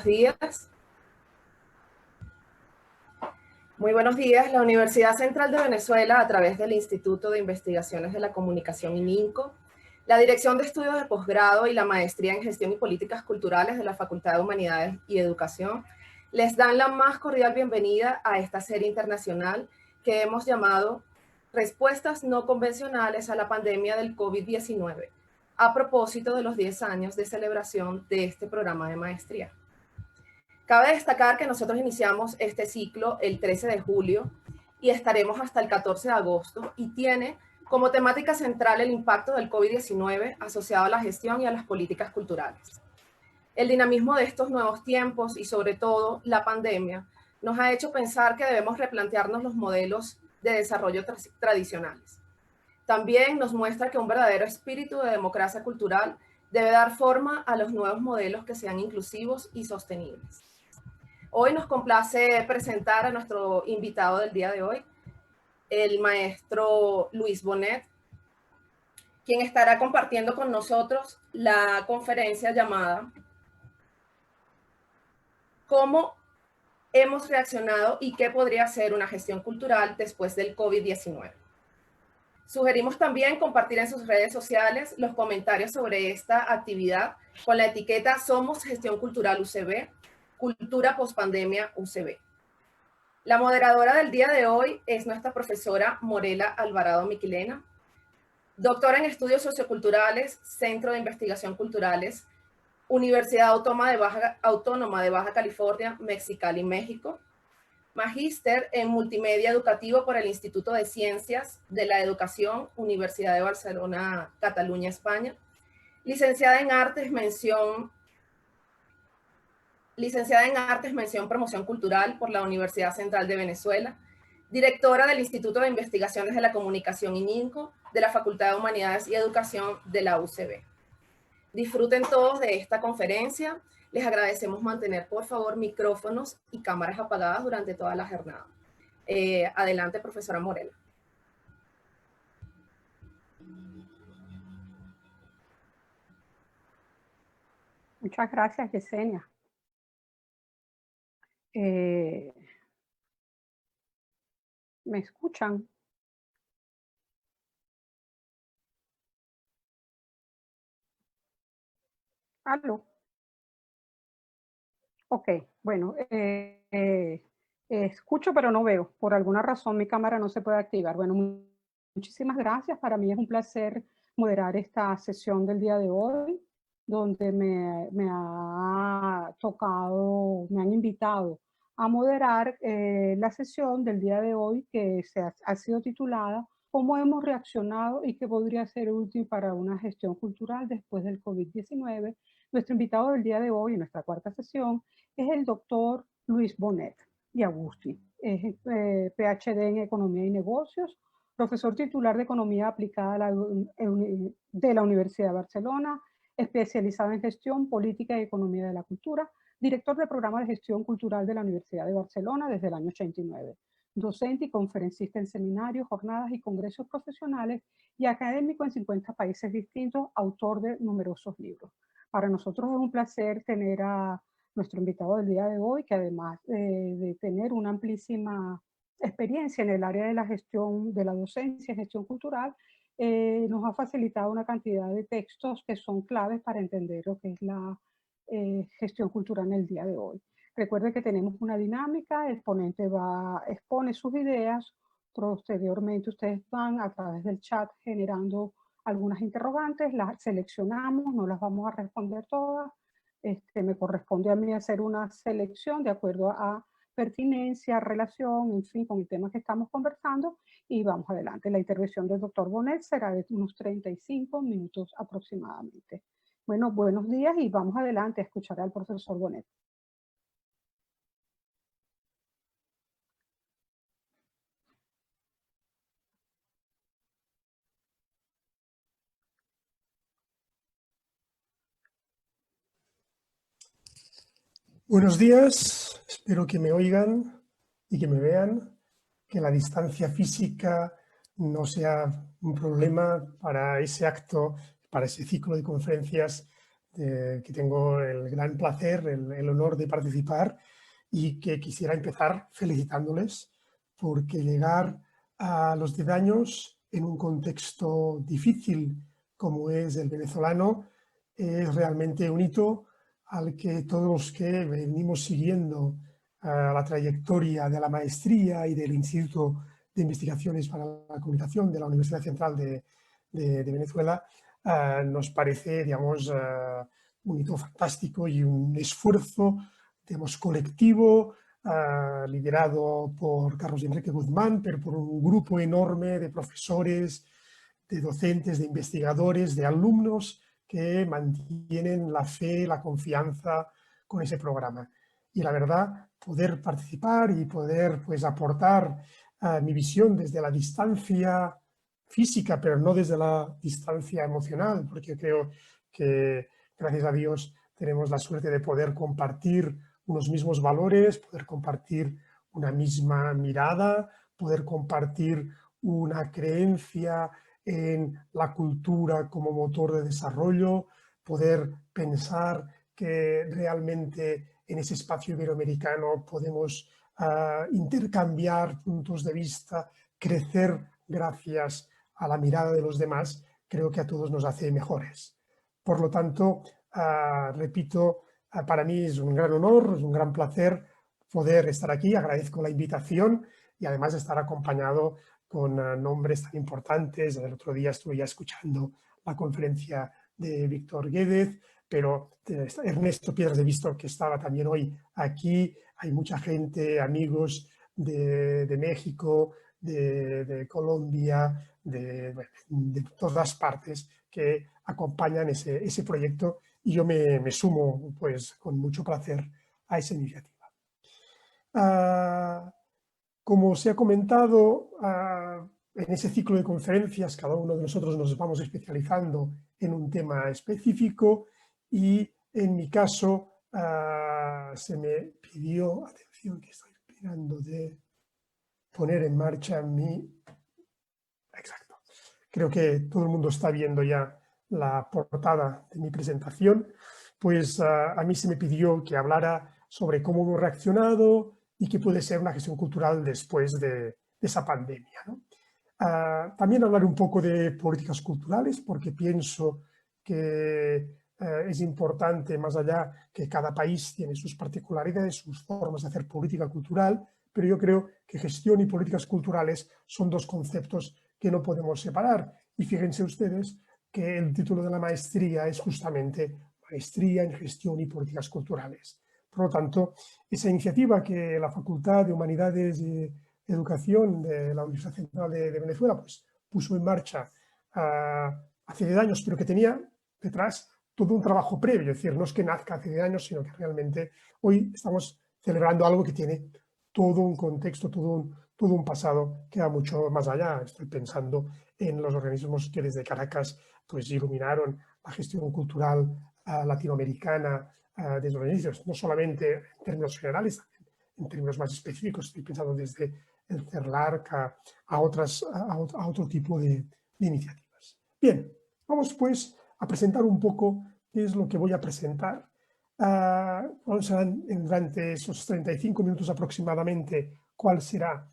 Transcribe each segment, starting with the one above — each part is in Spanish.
buenos días. Muy buenos días. La Universidad Central de Venezuela, a través del Instituto de Investigaciones de la Comunicación ININCO, la Dirección de Estudios de Posgrado y la Maestría en Gestión y Políticas Culturales de la Facultad de Humanidades y Educación, les dan la más cordial bienvenida a esta serie internacional que hemos llamado Respuestas no convencionales a la pandemia del COVID-19, a propósito de los 10 años de celebración de este programa de maestría. Cabe destacar que nosotros iniciamos este ciclo el 13 de julio y estaremos hasta el 14 de agosto y tiene como temática central el impacto del COVID-19 asociado a la gestión y a las políticas culturales. El dinamismo de estos nuevos tiempos y sobre todo la pandemia nos ha hecho pensar que debemos replantearnos los modelos de desarrollo tradicionales. También nos muestra que un verdadero espíritu de democracia cultural debe dar forma a los nuevos modelos que sean inclusivos y sostenibles. Hoy nos complace presentar a nuestro invitado del día de hoy, el maestro Luis Bonet, quien estará compartiendo con nosotros la conferencia llamada ¿Cómo hemos reaccionado y qué podría ser una gestión cultural después del COVID-19? Sugerimos también compartir en sus redes sociales los comentarios sobre esta actividad con la etiqueta Somos Gestión Cultural UCB, Cultura Postpandemia UCB. La moderadora del día de hoy es nuestra profesora Morela Alvarado Miquilena, doctora en Estudios Socioculturales, Centro de Investigación Culturales, Universidad Autónoma de Baja California, Mexicali, México, magíster en Multimedia Educativo por el Instituto de Ciencias de la Educación, Universidad de Barcelona, Cataluña, España, licenciada en Artes, mención Promoción Cultural por la Universidad Central de Venezuela, directora del Instituto de Investigaciones de la Comunicación ININCO, de la Facultad de Humanidades y Educación de la UCB. Disfruten todos de esta conferencia. Les agradecemos mantener, por favor, micrófonos y cámaras apagadas durante toda la jornada. Adelante, profesora Morela. Muchas gracias, Yesenia. ¿Me escuchan? ¿Aló? Ok, bueno, escucho pero no veo. Por alguna razón mi cámara no se puede activar. Bueno, muchísimas gracias. Para mí es un placer moderar esta sesión del día de hoy, donde me han invitado a moderar la sesión del día de hoy que ha sido titulada ¿Cómo hemos reaccionado y qué podría ser útil para una gestión cultural después del COVID-19? Nuestro invitado del día de hoy, en nuestra cuarta sesión, es el doctor Luis Bonet y Agusti. Es PhD en Economía y Negocios, profesor titular de Economía Aplicada de la Universidad de Barcelona, especializado en Gestión, Política y Economía de la Cultura, director del Programa de Gestión Cultural de la Universidad de Barcelona desde el año 89, docente y conferencista en seminarios, jornadas y congresos profesionales y académico en 50 países distintos, autor de numerosos libros. Para nosotros es un placer tener a nuestro invitado del día de hoy, que además de tener una amplísima experiencia en el área de la gestión, de la docencia, gestión cultural, nos ha facilitado una cantidad de textos que son claves para entender lo que es la gestión cultural en el día de hoy. Recuerde que tenemos una dinámica, el ponente expone sus ideas, posteriormente ustedes van a través del chat generando algunas interrogantes, las seleccionamos, no las vamos a responder todas. Me corresponde a mí hacer una selección de acuerdo a pertinencia, relación, en fin, con el tema que estamos conversando y vamos adelante. La intervención del doctor Bonet será de unos 35 minutos aproximadamente. Bueno, buenos días y vamos adelante a escuchar al profesor Bonet. Buenos días, espero que me oigan y que me vean, que la distancia física no sea un problema para ese acto, para ese ciclo de conferencias que tengo el gran placer, el honor de participar y que quisiera empezar felicitándoles porque llegar a los 10 años en un contexto difícil como es el venezolano es realmente un hito al que todos los que venimos siguiendo la trayectoria de la maestría y del Instituto de Investigaciones para la Comunicación de la Universidad Central de Venezuela, nos parece, digamos, un hito fantástico y un esfuerzo, digamos, colectivo, liderado por Carlos Enrique Guzmán, pero por un grupo enorme de profesores, de docentes, de investigadores, de alumnos que mantienen la fe, la confianza con ese programa. Y la verdad, poder participar y poder pues, aportar mi visión desde la distancia física, pero no desde la distancia emocional, porque creo que, gracias a Dios, tenemos la suerte de poder compartir unos mismos valores, poder compartir una misma mirada, poder compartir una creencia en la cultura como motor de desarrollo, poder pensar que realmente en ese espacio iberoamericano podemos intercambiar puntos de vista, crecer gracias a la mirada de los demás, creo que a todos nos hace mejores. Por lo tanto, repito, para mí es un gran honor, es un gran placer poder estar aquí, agradezco la invitación y además estar acompañado con nombres tan importantes. El otro día estuve ya escuchando la conferencia de Víctor Guédez, pero Ernesto Piedras de Visto, que estaba también hoy aquí. Hay mucha gente, amigos de México, de Colombia, de todas partes que acompañan ese proyecto y yo me sumo pues, con mucho placer a esa iniciativa. Como se ha comentado, en ese ciclo de conferencias cada uno de nosotros nos vamos especializando en un tema específico y en mi caso se me pidió, atención que estoy mirando de poner en marcha mi... Exacto. Creo que todo el mundo está viendo ya la portada de mi presentación. Pues a mí se me pidió que hablara sobre cómo hemos reaccionado y qué puede ser una gestión cultural después de esa pandemia, ¿no? También hablar un poco de políticas culturales, porque pienso que es importante, más allá que cada país tiene sus particularidades, sus formas de hacer política cultural, pero yo creo que gestión y políticas culturales son dos conceptos que no podemos separar. Y fíjense ustedes que el título de la maestría es justamente Maestría en Gestión y Políticas Culturales. Por lo tanto, esa iniciativa que la Facultad de Humanidades y Educación de la Universidad Central de Venezuela pues, puso en marcha hace 10 años, pero que tenía detrás todo un trabajo previo. Es decir, no es que nazca hace 10 años, sino que realmente hoy estamos celebrando algo que tiene todo un contexto, todo un pasado que va mucho más allá. Estoy pensando en los organismos que desde Caracas pues, iluminaron la gestión cultural latinoamericana desde los inicios, no solamente en términos generales, en términos más específicos. Estoy pensando desde el CERLARC a otro tipo de iniciativas. Bien, vamos pues a presentar un poco qué es lo que voy a presentar. Vamos a ver durante esos 35 minutos aproximadamente cuál será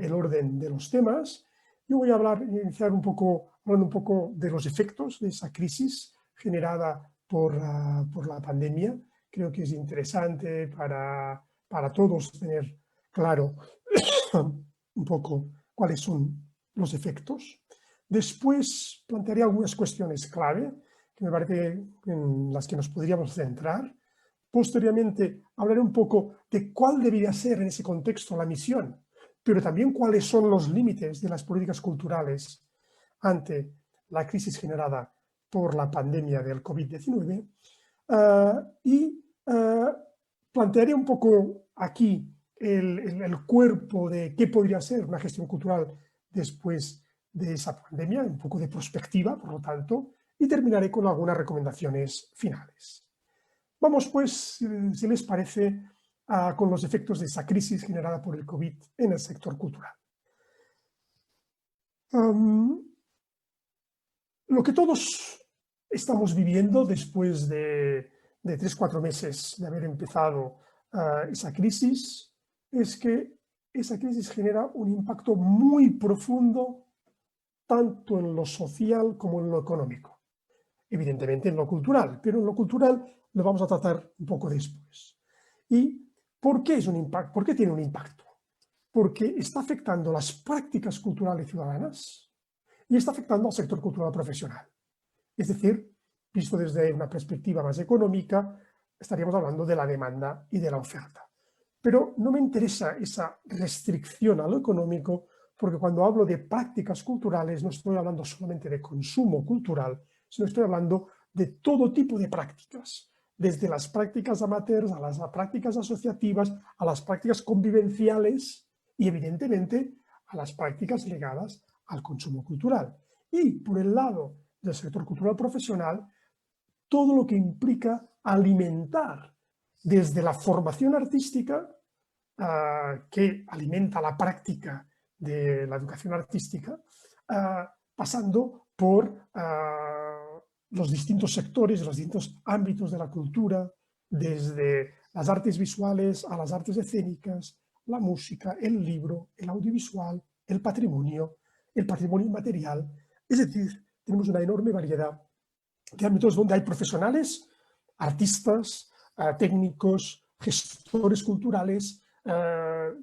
el orden de los temas. Yo voy a iniciar hablando un poco de los efectos de esa crisis generada por la pandemia. Creo que es interesante para todos tener claro un poco cuáles son los efectos. Después plantearé algunas cuestiones clave que me parece en las que nos podríamos centrar. Posteriormente hablaré un poco de cuál debería ser en ese contexto la misión, pero también cuáles son los límites de las políticas culturales ante la crisis generada por la pandemia del COVID-19 y plantearé un poco aquí el cuerpo de qué podría ser una gestión cultural después de esa pandemia, un poco de perspectiva, por lo tanto, y terminaré con algunas recomendaciones finales. Vamos, pues, si les parece, con los efectos de esa crisis generada por el COVID en el sector cultural. Lo que todos estamos viviendo después de 3-4 meses de haber empezado esa crisis es que esa crisis genera un impacto muy profundo tanto en lo social como en lo económico. Evidentemente en lo cultural, pero en lo cultural lo vamos a tratar un poco después. ¿Y por qué es un impacto? ¿Por qué tiene un impacto? Porque está afectando las prácticas culturales ciudadanas y está afectando al sector cultural profesional. Es decir, visto desde una perspectiva más económica, estaríamos hablando de la demanda y de la oferta. Pero no me interesa esa restricción a lo económico, porque cuando hablo de prácticas culturales no estoy hablando solamente de consumo cultural, sino estoy hablando de todo tipo de prácticas, desde las prácticas amateurs a las prácticas asociativas, a las prácticas convivenciales y, evidentemente, a las prácticas ligadas al consumo cultural. Y, por el lado del sector cultural profesional, todo lo que implica alimentar desde la formación artística, que alimenta la práctica de la educación artística, pasando por los distintos sectores, los distintos ámbitos de la cultura, desde las artes visuales a las artes escénicas, la música, el libro, el audiovisual, el patrimonio inmaterial. Es decir, tenemos una enorme variedad de ámbitos donde hay profesionales, artistas, técnicos, gestores culturales,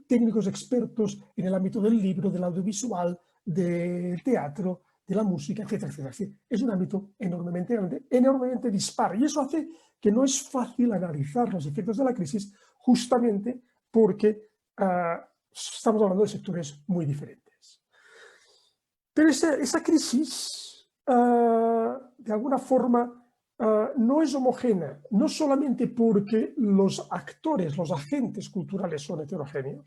técnicos expertos en el ámbito del libro, del audiovisual, del teatro, de la música, etcétera, etcétera. Es un ámbito enormemente grande, enormemente dispar, y eso hace que no es fácil analizar los efectos de la crisis, justamente porque estamos hablando de sectores muy diferentes. Pero esa crisis, de alguna forma, no es homogénea, no solamente porque los actores, los agentes culturales son heterogéneos,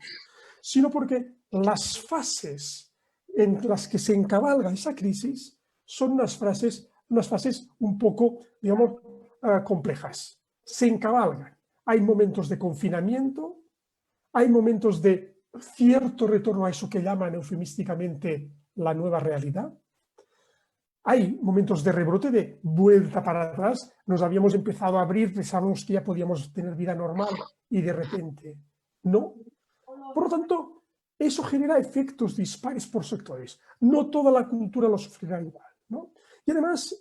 sino porque las fases en las que se encabalga esa crisis son unas fases un poco, digamos, complejas. Se encabalgan. Hay momentos de confinamiento, hay momentos de cierto retorno a eso que llaman eufemísticamente la nueva realidad. Hay momentos de rebrote, de vuelta para atrás. Nos habíamos empezado a abrir, pensábamos que ya podíamos tener vida normal y de repente no. Por lo tanto, eso genera efectos dispares por sectores. No toda la cultura lo sufrirá igual, ¿no? Y además,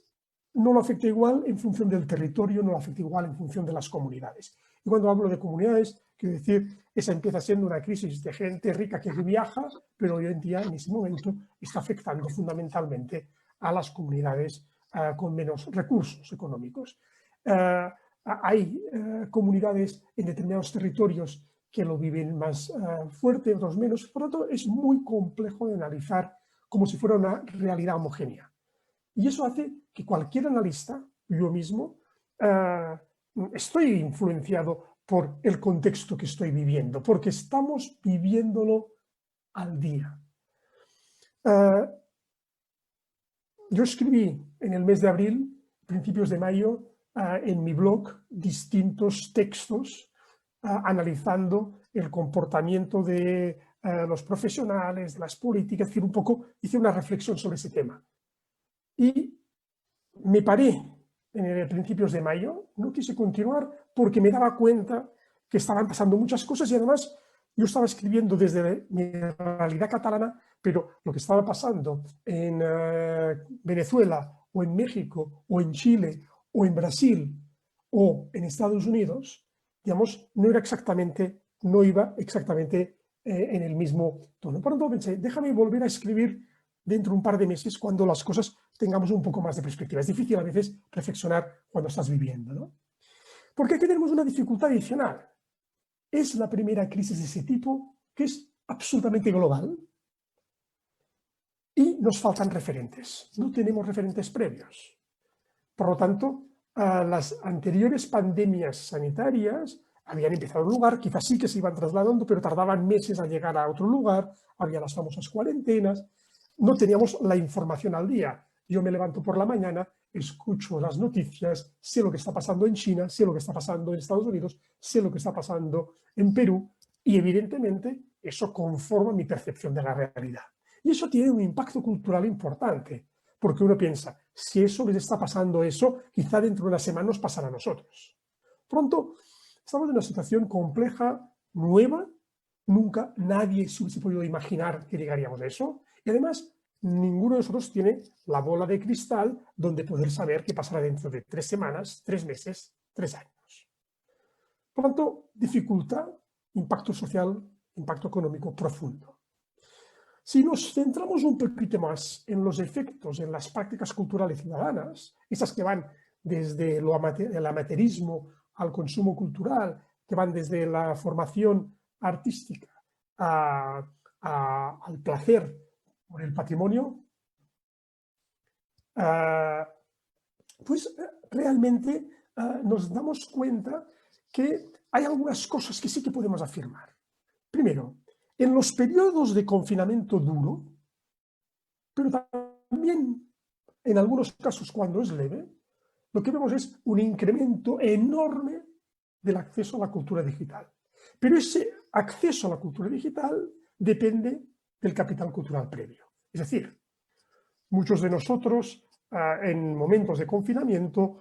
no lo afecta igual en función del territorio, no lo afecta igual en función de las comunidades. Y cuando hablo de comunidades, quiero decir, esa empieza siendo una crisis de gente rica que viaja, pero hoy en día, en ese momento, está afectando fundamentalmente a las comunidades con menos recursos económicos. Hay comunidades en determinados territorios que lo viven más fuerte, otros menos. Por lo tanto, es muy complejo de analizar como si fuera una realidad homogénea. Y eso hace que cualquier analista, yo mismo, estoy influenciado por el contexto que estoy viviendo, porque estamos viviéndolo al día. Yo escribí en el mes de abril, principios de mayo, en mi blog, distintos textos analizando el comportamiento de los profesionales, de las políticas, es decir, un poco hice una reflexión sobre ese tema. Y me paré en principios de mayo, no quise continuar porque me daba cuenta que estaban pasando muchas cosas y además yo estaba escribiendo desde mi realidad catalana, pero lo que estaba pasando en Venezuela o en México o en Chile o en Brasil o en Estados Unidos, digamos, no iba exactamente en el mismo tono. Por lo tanto pensé, déjame volver a escribir dentro de un par de meses cuando las cosas tengamos un poco más de perspectiva. Es difícil a veces reflexionar cuando estás viviendo, ¿no? Porque aquí tenemos una dificultad adicional. Es la primera crisis de ese tipo que es absolutamente global y nos faltan referentes. No tenemos referentes previos. Por lo tanto, las anteriores pandemias sanitarias habían empezado en un lugar, quizás sí que se iban trasladando, pero tardaban meses a llegar a otro lugar, había las famosas cuarentenas, no teníamos la información al día. Yo me levanto por la mañana, escucho las noticias, sé lo que está pasando en China, sé lo que está pasando en Estados Unidos, sé lo que está pasando en Perú, y evidentemente eso conforma mi percepción de la realidad. Y eso tiene un impacto cultural importante, porque uno piensa, si eso les está pasando eso, quizá dentro de una semana nos pasará a nosotros. Pronto, estamos en una situación compleja, nueva, nunca nadie se hubiese podido imaginar que llegaríamos a eso, y además ninguno de nosotros tiene la bola de cristal donde poder saber qué pasará dentro de 3 semanas, 3 meses, 3 años. Por lo tanto, dificultad, impacto social, impacto económico profundo. Si nos centramos un poquito más en los efectos, en las prácticas culturales ciudadanas, esas que van desde el amateurismo al consumo cultural, que van desde la formación artística al placer por el patrimonio, pues realmente nos damos cuenta que hay algunas cosas que sí que podemos afirmar. Primero, en los periodos de confinamiento duro, pero también en algunos casos cuando es leve, lo que vemos es un incremento enorme del acceso a la cultura digital. Pero ese acceso a la cultura digital depende del capital cultural previo. Es decir, muchos de nosotros en momentos de confinamiento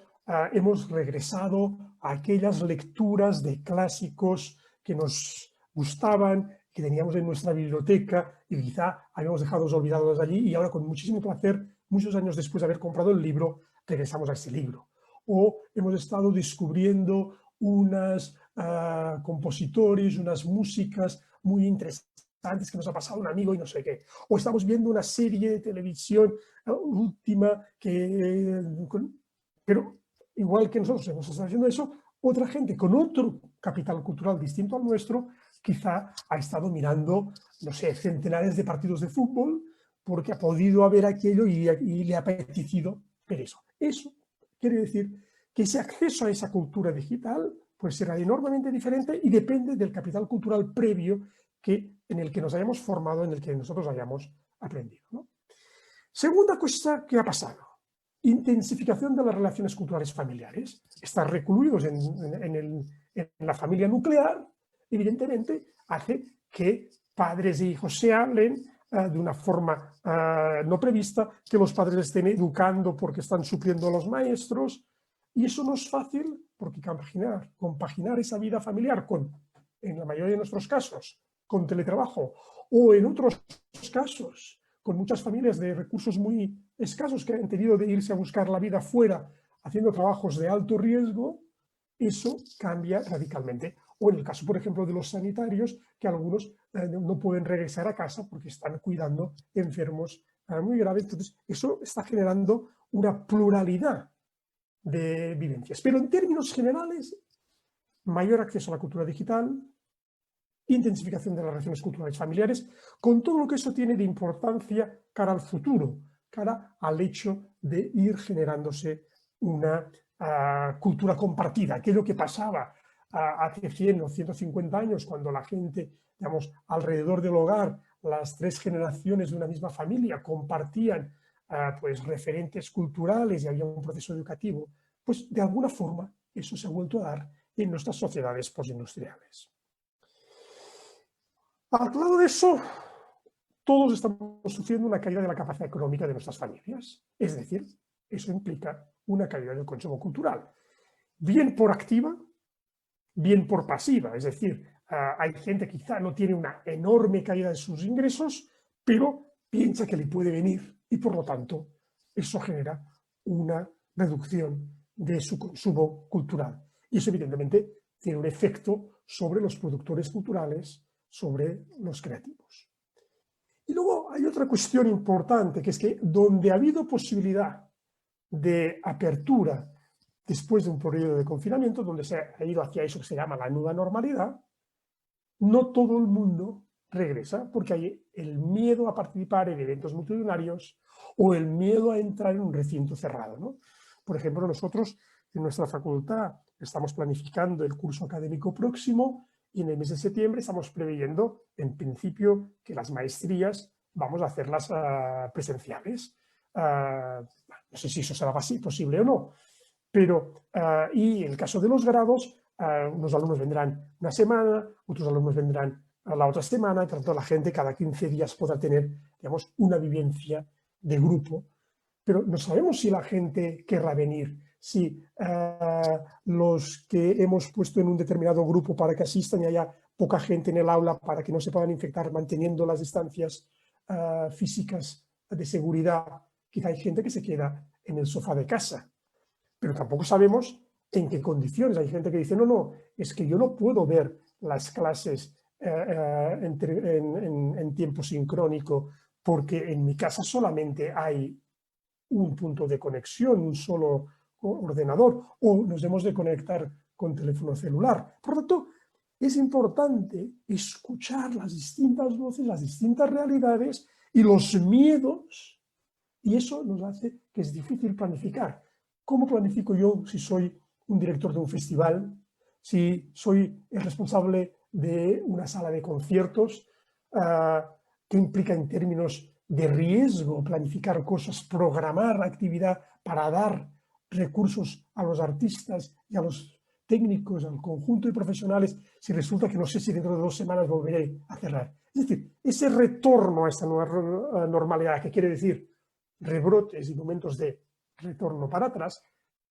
hemos regresado a aquellas lecturas de clásicos que nos gustaban, que teníamos en nuestra biblioteca y quizá habíamos dejado olvidados allí y ahora con muchísimo placer, muchos años después de haber comprado el libro, regresamos a ese libro. O hemos estado descubriendo unos compositores, unas músicas muy interesantes que nos ha pasado un amigo y no sé qué. O estamos viendo una serie de televisión última pero igual que nosotros hemos estado haciendo eso, otra gente con otro capital cultural distinto al nuestro quizá ha estado mirando, no sé, centenares de partidos de fútbol porque ha podido ver aquello y le ha apetecido ver eso. Eso quiere decir que ese acceso a esa cultura digital pues será enormemente diferente y depende del capital cultural previo en el que nos hayamos formado, en el que nosotros hayamos aprendido, ¿no? Segunda cosa que ha pasado, intensificación de las relaciones culturales familiares. Estar recluidos en la familia nuclear, evidentemente, hace que padres e hijos se hablen de una forma no prevista, que los padres estén educando porque están supliendo a los maestros, y eso no es fácil porque compaginar esa vida familiar en la mayoría de nuestros casos, con teletrabajo, o en otros casos, con muchas familias de recursos muy escasos que han tenido de irse a buscar la vida fuera haciendo trabajos de alto riesgo, eso cambia radicalmente. O en el caso, por ejemplo, de los sanitarios, que algunos no pueden regresar a casa porque están cuidando enfermos muy graves. Entonces, eso está generando una pluralidad de vivencias. Pero en términos generales, mayor acceso a la cultura digital, intensificación de las relaciones culturales familiares, con todo lo que eso tiene de importancia cara al futuro, cara al hecho de ir generándose una cultura compartida, aquello que pasaba hace 100 o 150 años cuando la gente, digamos, alrededor del hogar, las 3 generaciones de una misma familia compartían pues referentes culturales y había un proceso educativo, pues de alguna forma eso se ha vuelto a dar en nuestras sociedades postindustriales. Al lado de eso, todos estamos sufriendo una caída de la capacidad económica de nuestras familias. Es decir, eso implica una caída del consumo cultural, bien por activa, bien por pasiva. Es decir, hay gente que quizá no tiene una enorme caída de sus ingresos, pero piensa que le puede venir y por lo tanto eso genera una reducción de su consumo cultural. Y eso evidentemente tiene un efecto sobre los productores culturales, sobre los creativos. Y luego hay otra cuestión importante, que es que donde ha habido posibilidad de apertura después de un periodo de confinamiento, donde se ha ido hacia eso que se llama la nueva normalidad, no todo el mundo regresa porque hay el miedo a participar en eventos multitudinarios o el miedo a entrar en un recinto cerrado, ¿no? Por ejemplo, nosotros en nuestra facultad estamos planificando el curso académico próximo y en el mes de septiembre estamos preveyendo, en principio, que las maestrías vamos a hacerlas presenciales. No sé si eso será posible o no, pero y en el caso de los grados, unos alumnos vendrán una semana, otros alumnos vendrán la otra semana, y tanto la gente cada 15 días podrá tener, digamos, una vivencia de grupo pero no sabemos si la gente querrá venir, si los que hemos puesto en un determinado grupo para que asistan y haya poca gente en el aula para que no se puedan infectar manteniendo las distancias físicas de seguridad. Quizá hay gente que se queda en el sofá de casa, pero tampoco sabemos en qué condiciones. Hay gente que dice, no, no, es que yo no puedo ver las clases en tiempo sincrónico porque en mi casa solamente hay un punto de conexión, un solo ordenador, o nos hemos de conectar con teléfono celular. Por lo tanto, es importante escuchar las distintas voces, las distintas realidades y los miedos, y eso nos hace que es difícil planificar. ¿Cómo planifico yo si soy un director de un festival, si soy el responsable de una sala de conciertos? ¿Qué implica en términos de riesgo planificar cosas, programar actividad para dar recursos a los artistas y a los técnicos, al conjunto de profesionales, si resulta que no sé si dentro de 2 semanas volveré a cerrar? Es decir, ese retorno a esta nueva normalidad, que quiere decir rebrotes y momentos de retorno para atrás,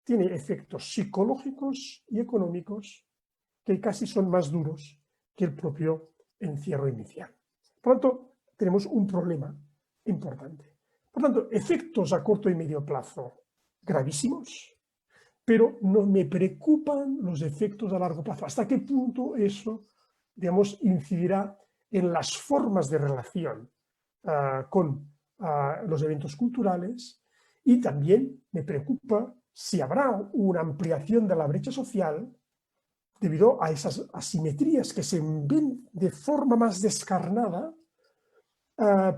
tiene efectos psicológicos y económicos que casi son más duros que el propio encierro inicial. Por lo tanto, tenemos un problema importante. Por tanto, efectos a corto y medio plazo gravísimos, pero no me preocupan los efectos a largo plazo. ¿Hasta qué punto eso, digamos, incidirá en las formas de relación con los eventos culturales? Y también me preocupa si habrá una ampliación de la brecha social debido a esas asimetrías que se ven de forma más descarnada,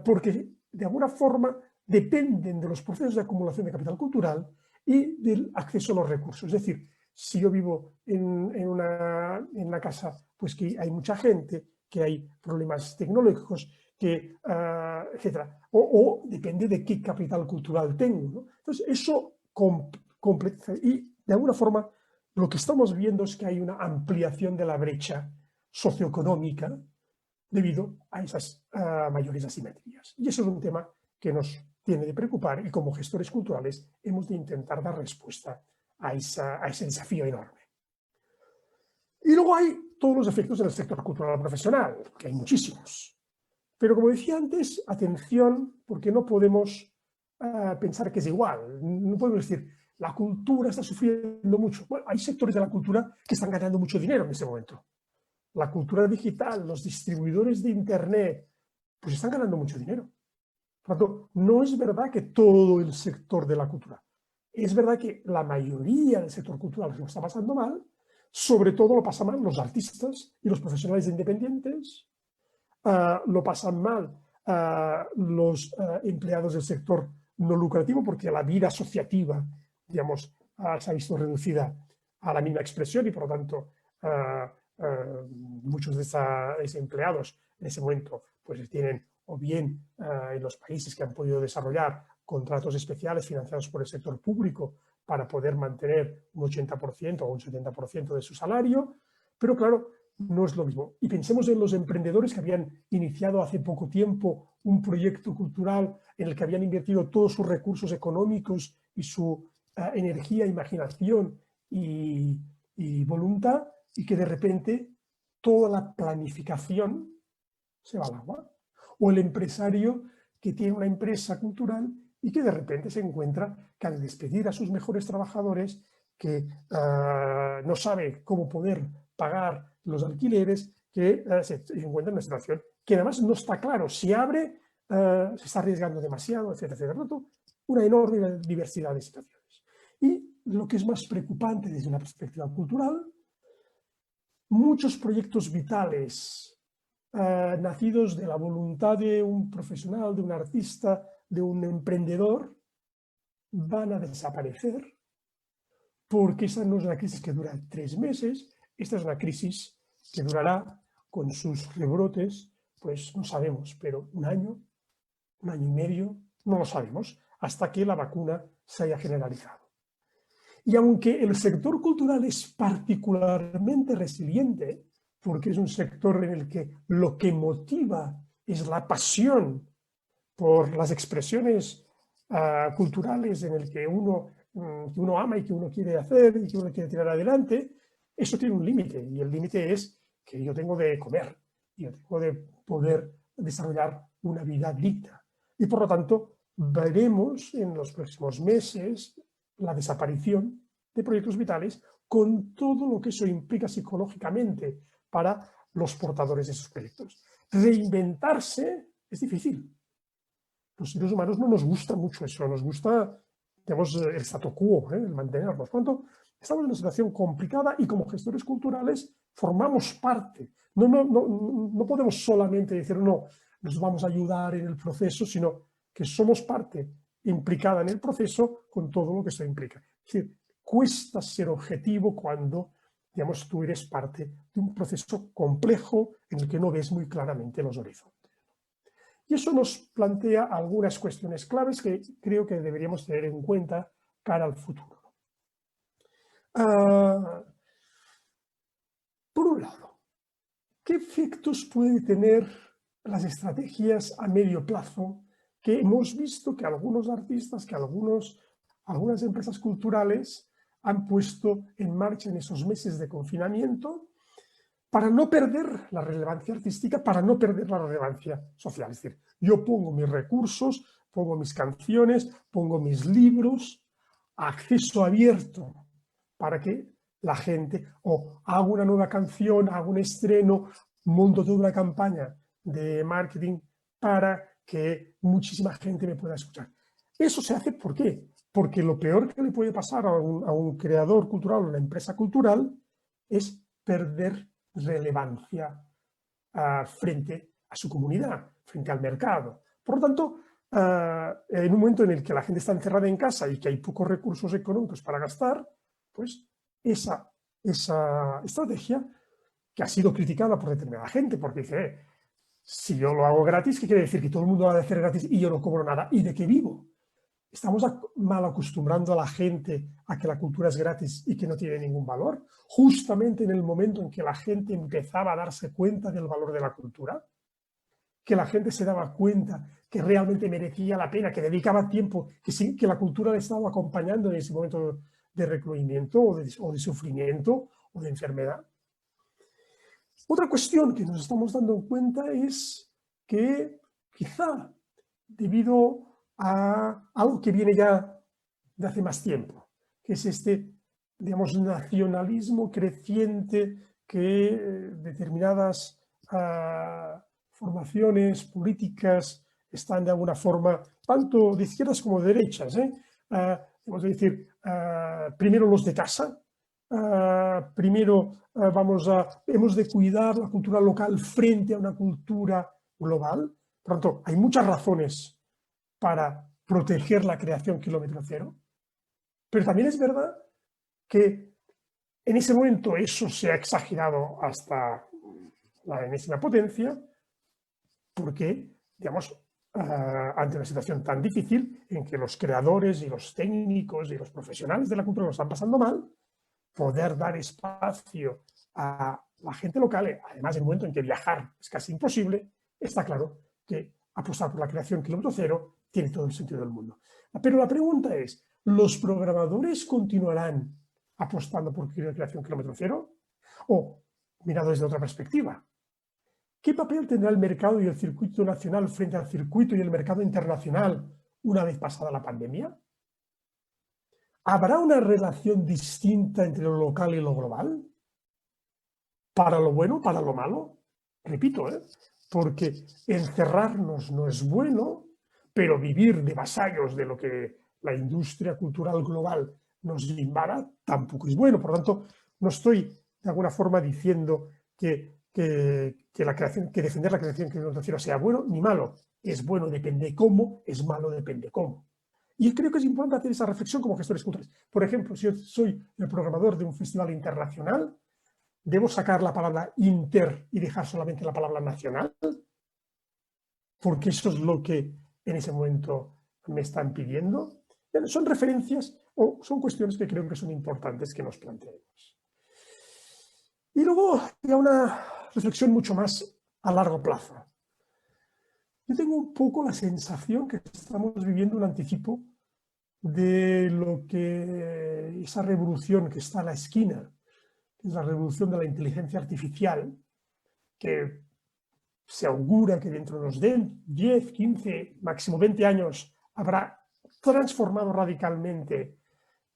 porque de alguna forma dependen de los procesos de acumulación de capital cultural y del acceso a los recursos. Es decir, si yo vivo en una casa pues que hay mucha gente, que hay problemas tecnológicos, que, etcétera, o depende de qué capital cultural tengo, ¿no? Entonces, eso completa y de alguna forma lo que estamos viendo es que hay una ampliación de la brecha socioeconómica debido a esas mayores asimetrías. Y eso es un tema que nos tiene de preocupar y como gestores culturales hemos de intentar dar respuesta a ese desafío enorme. Y luego hay todos los efectos en el sector cultural profesional, que hay muchísimos. Pero como decía antes, atención, porque no podemos pensar que es igual. No podemos decir, la cultura está sufriendo mucho. Bueno, hay sectores de la cultura que están ganando mucho dinero en ese momento. La cultura digital, los distribuidores de Internet, pues están ganando mucho dinero. Por lo tanto, no es verdad que todo el sector de la cultura. Es verdad que la mayoría del sector cultural lo está pasando mal, sobre todo lo pasan mal los artistas y los profesionales independientes, lo pasan mal los empleados del sector no lucrativo, porque la vida asociativa, digamos, se ha visto reducida a la mínima expresión y por lo tanto muchos de esos empleados en ese momento pues tienen o bien en los países que han podido desarrollar contratos especiales financiados por el sector público para poder mantener un 80% o un 70% de su salario, pero claro, no es lo mismo. Y pensemos en los emprendedores que habían iniciado hace poco tiempo un proyecto cultural en el que habían invertido todos sus recursos económicos y su energía, imaginación y voluntad, y que de repente toda la planificación se va al agua. O el empresario que tiene una empresa cultural y que de repente se encuentra que al despedir a sus mejores trabajadores, que no sabe cómo poder pagar los alquileres, que se encuentra en una situación que además no está claro si abre, se está arriesgando demasiado, etcétera, etcétera. Por lo tanto, una enorme diversidad de situaciones. Y lo que es más preocupante desde una perspectiva cultural, muchos proyectos vitales nacidos de la voluntad de un profesional, de un artista, de un emprendedor, van a desaparecer porque esta no es una crisis que dura 3 meses, esta es una crisis que durará con sus rebrotes, pues no sabemos, pero 1 año, 1 año y medio, no lo sabemos, hasta que la vacuna se haya generalizado. Y aunque el sector cultural es particularmente resiliente, porque es un sector en el que lo que motiva es la pasión por las expresiones culturales en el que uno ama y que uno quiere hacer y que uno quiere tirar adelante, eso tiene un límite, y el límite es que yo tengo de comer, yo tengo de poder desarrollar una vida digna. Y por lo tanto, veremos en los próximos meses la desaparición de proyectos vitales con todo lo que eso implica psicológicamente para los portadores de esos proyectos. Reinventarse es difícil. Los seres humanos no nos gusta mucho eso, nos gusta, digamos, el statu quo, el mantenernos. Por lo tanto, estamos en una situación complicada y como gestores culturales formamos parte. No podemos solamente decir, no, nos vamos a ayudar en el proceso, sino que somos parte implicada en el proceso con todo lo que eso implica. Es decir, cuesta ser objetivo cuando, digamos, tú eres parte de un proceso complejo en el que no ves muy claramente los horizontes. Y eso nos plantea algunas cuestiones claves que creo que deberíamos tener en cuenta cara al futuro. Por un lado, ¿qué efectos pueden tener las estrategias a medio plazo que hemos visto que algunos artistas, que algunas empresas culturales han puesto en marcha en esos meses de confinamiento para no perder la relevancia artística, para no perder la relevancia social? Es decir, yo pongo mis recursos, pongo mis canciones, pongo mis libros a acceso abierto para que la gente, o hago una nueva canción, hago un estreno, monto toda una campaña de marketing para que muchísima gente me pueda escuchar. Eso se hace, ¿por qué? Porque lo peor que le puede pasar a un creador cultural o a una empresa cultural es perder relevancia frente a su comunidad, frente al mercado. Por lo tanto, en un momento en el que la gente está encerrada en casa y que hay pocos recursos económicos para gastar, pues esa estrategia, que ha sido criticada por determinada gente, porque dice, si yo lo hago gratis, ¿qué quiere decir? Que todo el mundo va a hacer gratis y yo no cobro nada. ¿Y de qué vivo? ¿Estamos mal acostumbrando a la gente a que la cultura es gratis y que no tiene ningún valor? Justamente en el momento en que la gente empezaba a darse cuenta del valor de la cultura, que la gente se daba cuenta que realmente merecía la pena, que dedicaba tiempo, que la cultura le estaba acompañando en ese momento de recluimiento o de sufrimiento o de enfermedad. Otra cuestión que nos estamos dando cuenta es que quizá debido a algo que viene ya de hace más tiempo, que es este, digamos, nacionalismo creciente que determinadas formaciones políticas están de alguna forma, tanto de izquierdas como de derechas, vamos a decir, primero los de casa, primero hemos de cuidar la cultura local frente a una cultura global. Por lo tanto, hay muchas razones para proteger la creación kilómetro cero, pero también es verdad que en ese momento eso se ha exagerado hasta la enésima potencia, porque, digamos, ante una situación tan difícil en que los creadores y los técnicos y los profesionales de la cultura lo están pasando mal, poder dar espacio a la gente local, además en un momento en que viajar es casi imposible, está claro que apostar por la creación kilómetro cero tiene todo el sentido del mundo. Pero la pregunta es, ¿los programadores continuarán apostando por creación kilómetro cero? O, mirado desde otra perspectiva, ¿qué papel tendrá el mercado y el circuito nacional frente al circuito y el mercado internacional una vez pasada la pandemia? ¿Habrá una relación distinta entre lo local y lo global? ¿Para lo bueno, para lo malo? Repito, porque encerrarnos no es bueno, pero vivir de vasallos de lo que la industria cultural global nos invada tampoco es bueno. Por lo tanto, no estoy de alguna forma diciendo que defender la creación kilómetro cero sea bueno ni malo. Es bueno, depende cómo, es malo, depende cómo. Y creo que es importante hacer esa reflexión como gestores culturales. Por ejemplo, si yo soy el programador de un festival internacional, ¿debo sacar la palabra inter y dejar solamente la palabra nacional? Porque eso es lo que en ese momento me están pidiendo. Son referencias o son cuestiones que creo que son importantes que nos planteemos. Y luego hay una reflexión mucho más a largo plazo. yo tengo un poco la sensación que estamos viviendo un anticipo de lo que esa revolución que está a la esquina, que es la revolución de la inteligencia artificial, que se augura que dentro de unos 10, 15, máximo 20 años habrá transformado radicalmente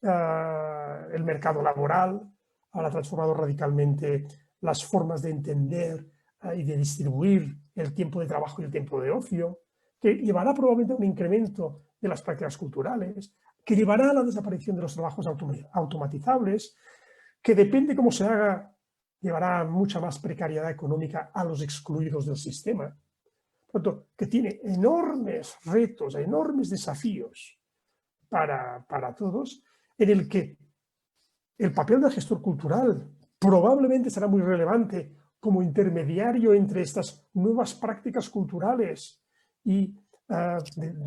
el mercado laboral, habrá transformado radicalmente las formas de entender y de distribuir el tiempo de trabajo y el tiempo de ocio, que llevará probablemente a un incremento de las prácticas culturales, que llevará a la desaparición de los trabajos automatizables, que depende cómo se haga, llevará a mucha más precariedad económica a los excluidos del sistema. Por lo tanto, que tiene enormes retos, enormes desafíos para todos, en el que el papel del gestor cultural probablemente será muy relevante como intermediario entre estas nuevas prácticas culturales y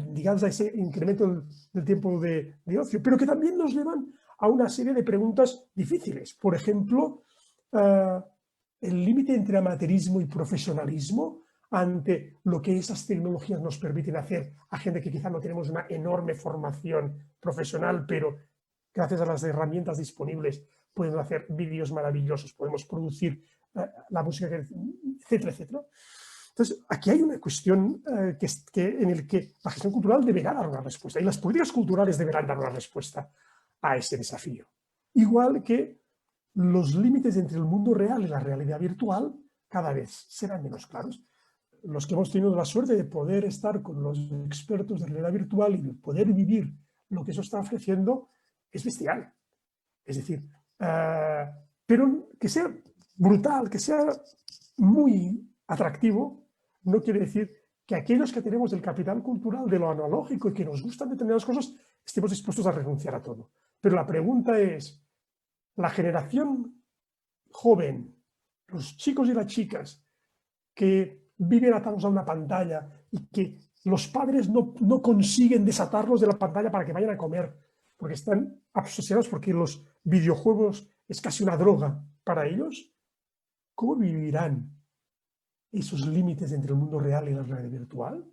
digamos a ese incremento del tiempo de ocio, pero que también nos llevan a una serie de preguntas difíciles. Por ejemplo, el límite entre amateurismo y profesionalismo ante lo que esas tecnologías nos permiten hacer a gente que quizá no tenemos una enorme formación profesional, pero gracias a las herramientas disponibles podemos hacer vídeos maravillosos, podemos producir la música, etcétera, etcétera. Entonces, aquí hay una cuestión en la que la gestión cultural deberá dar una respuesta y las políticas culturales deberán dar una respuesta a ese desafío. Igual que los límites entre el mundo real y la realidad virtual cada vez serán menos claros. Los que hemos tenido la suerte de poder estar con los expertos de realidad virtual y de poder vivir lo que eso está ofreciendo es bestial. Es decir, pero que sea brutal, que sea muy atractivo, no quiere decir que aquellos que tenemos el capital cultural de lo analógico y que nos gustan determinadas cosas, estemos dispuestos a renunciar a todo. Pero la pregunta es, la generación joven, los chicos y las chicas que viven atados a una pantalla y que los padres no consiguen desatarlos de la pantalla para que vayan a comer, porque están obsesionados porque los videojuegos es casi una droga para ellos, ¿cómo vivirán esos límites entre el mundo real y la realidad virtual?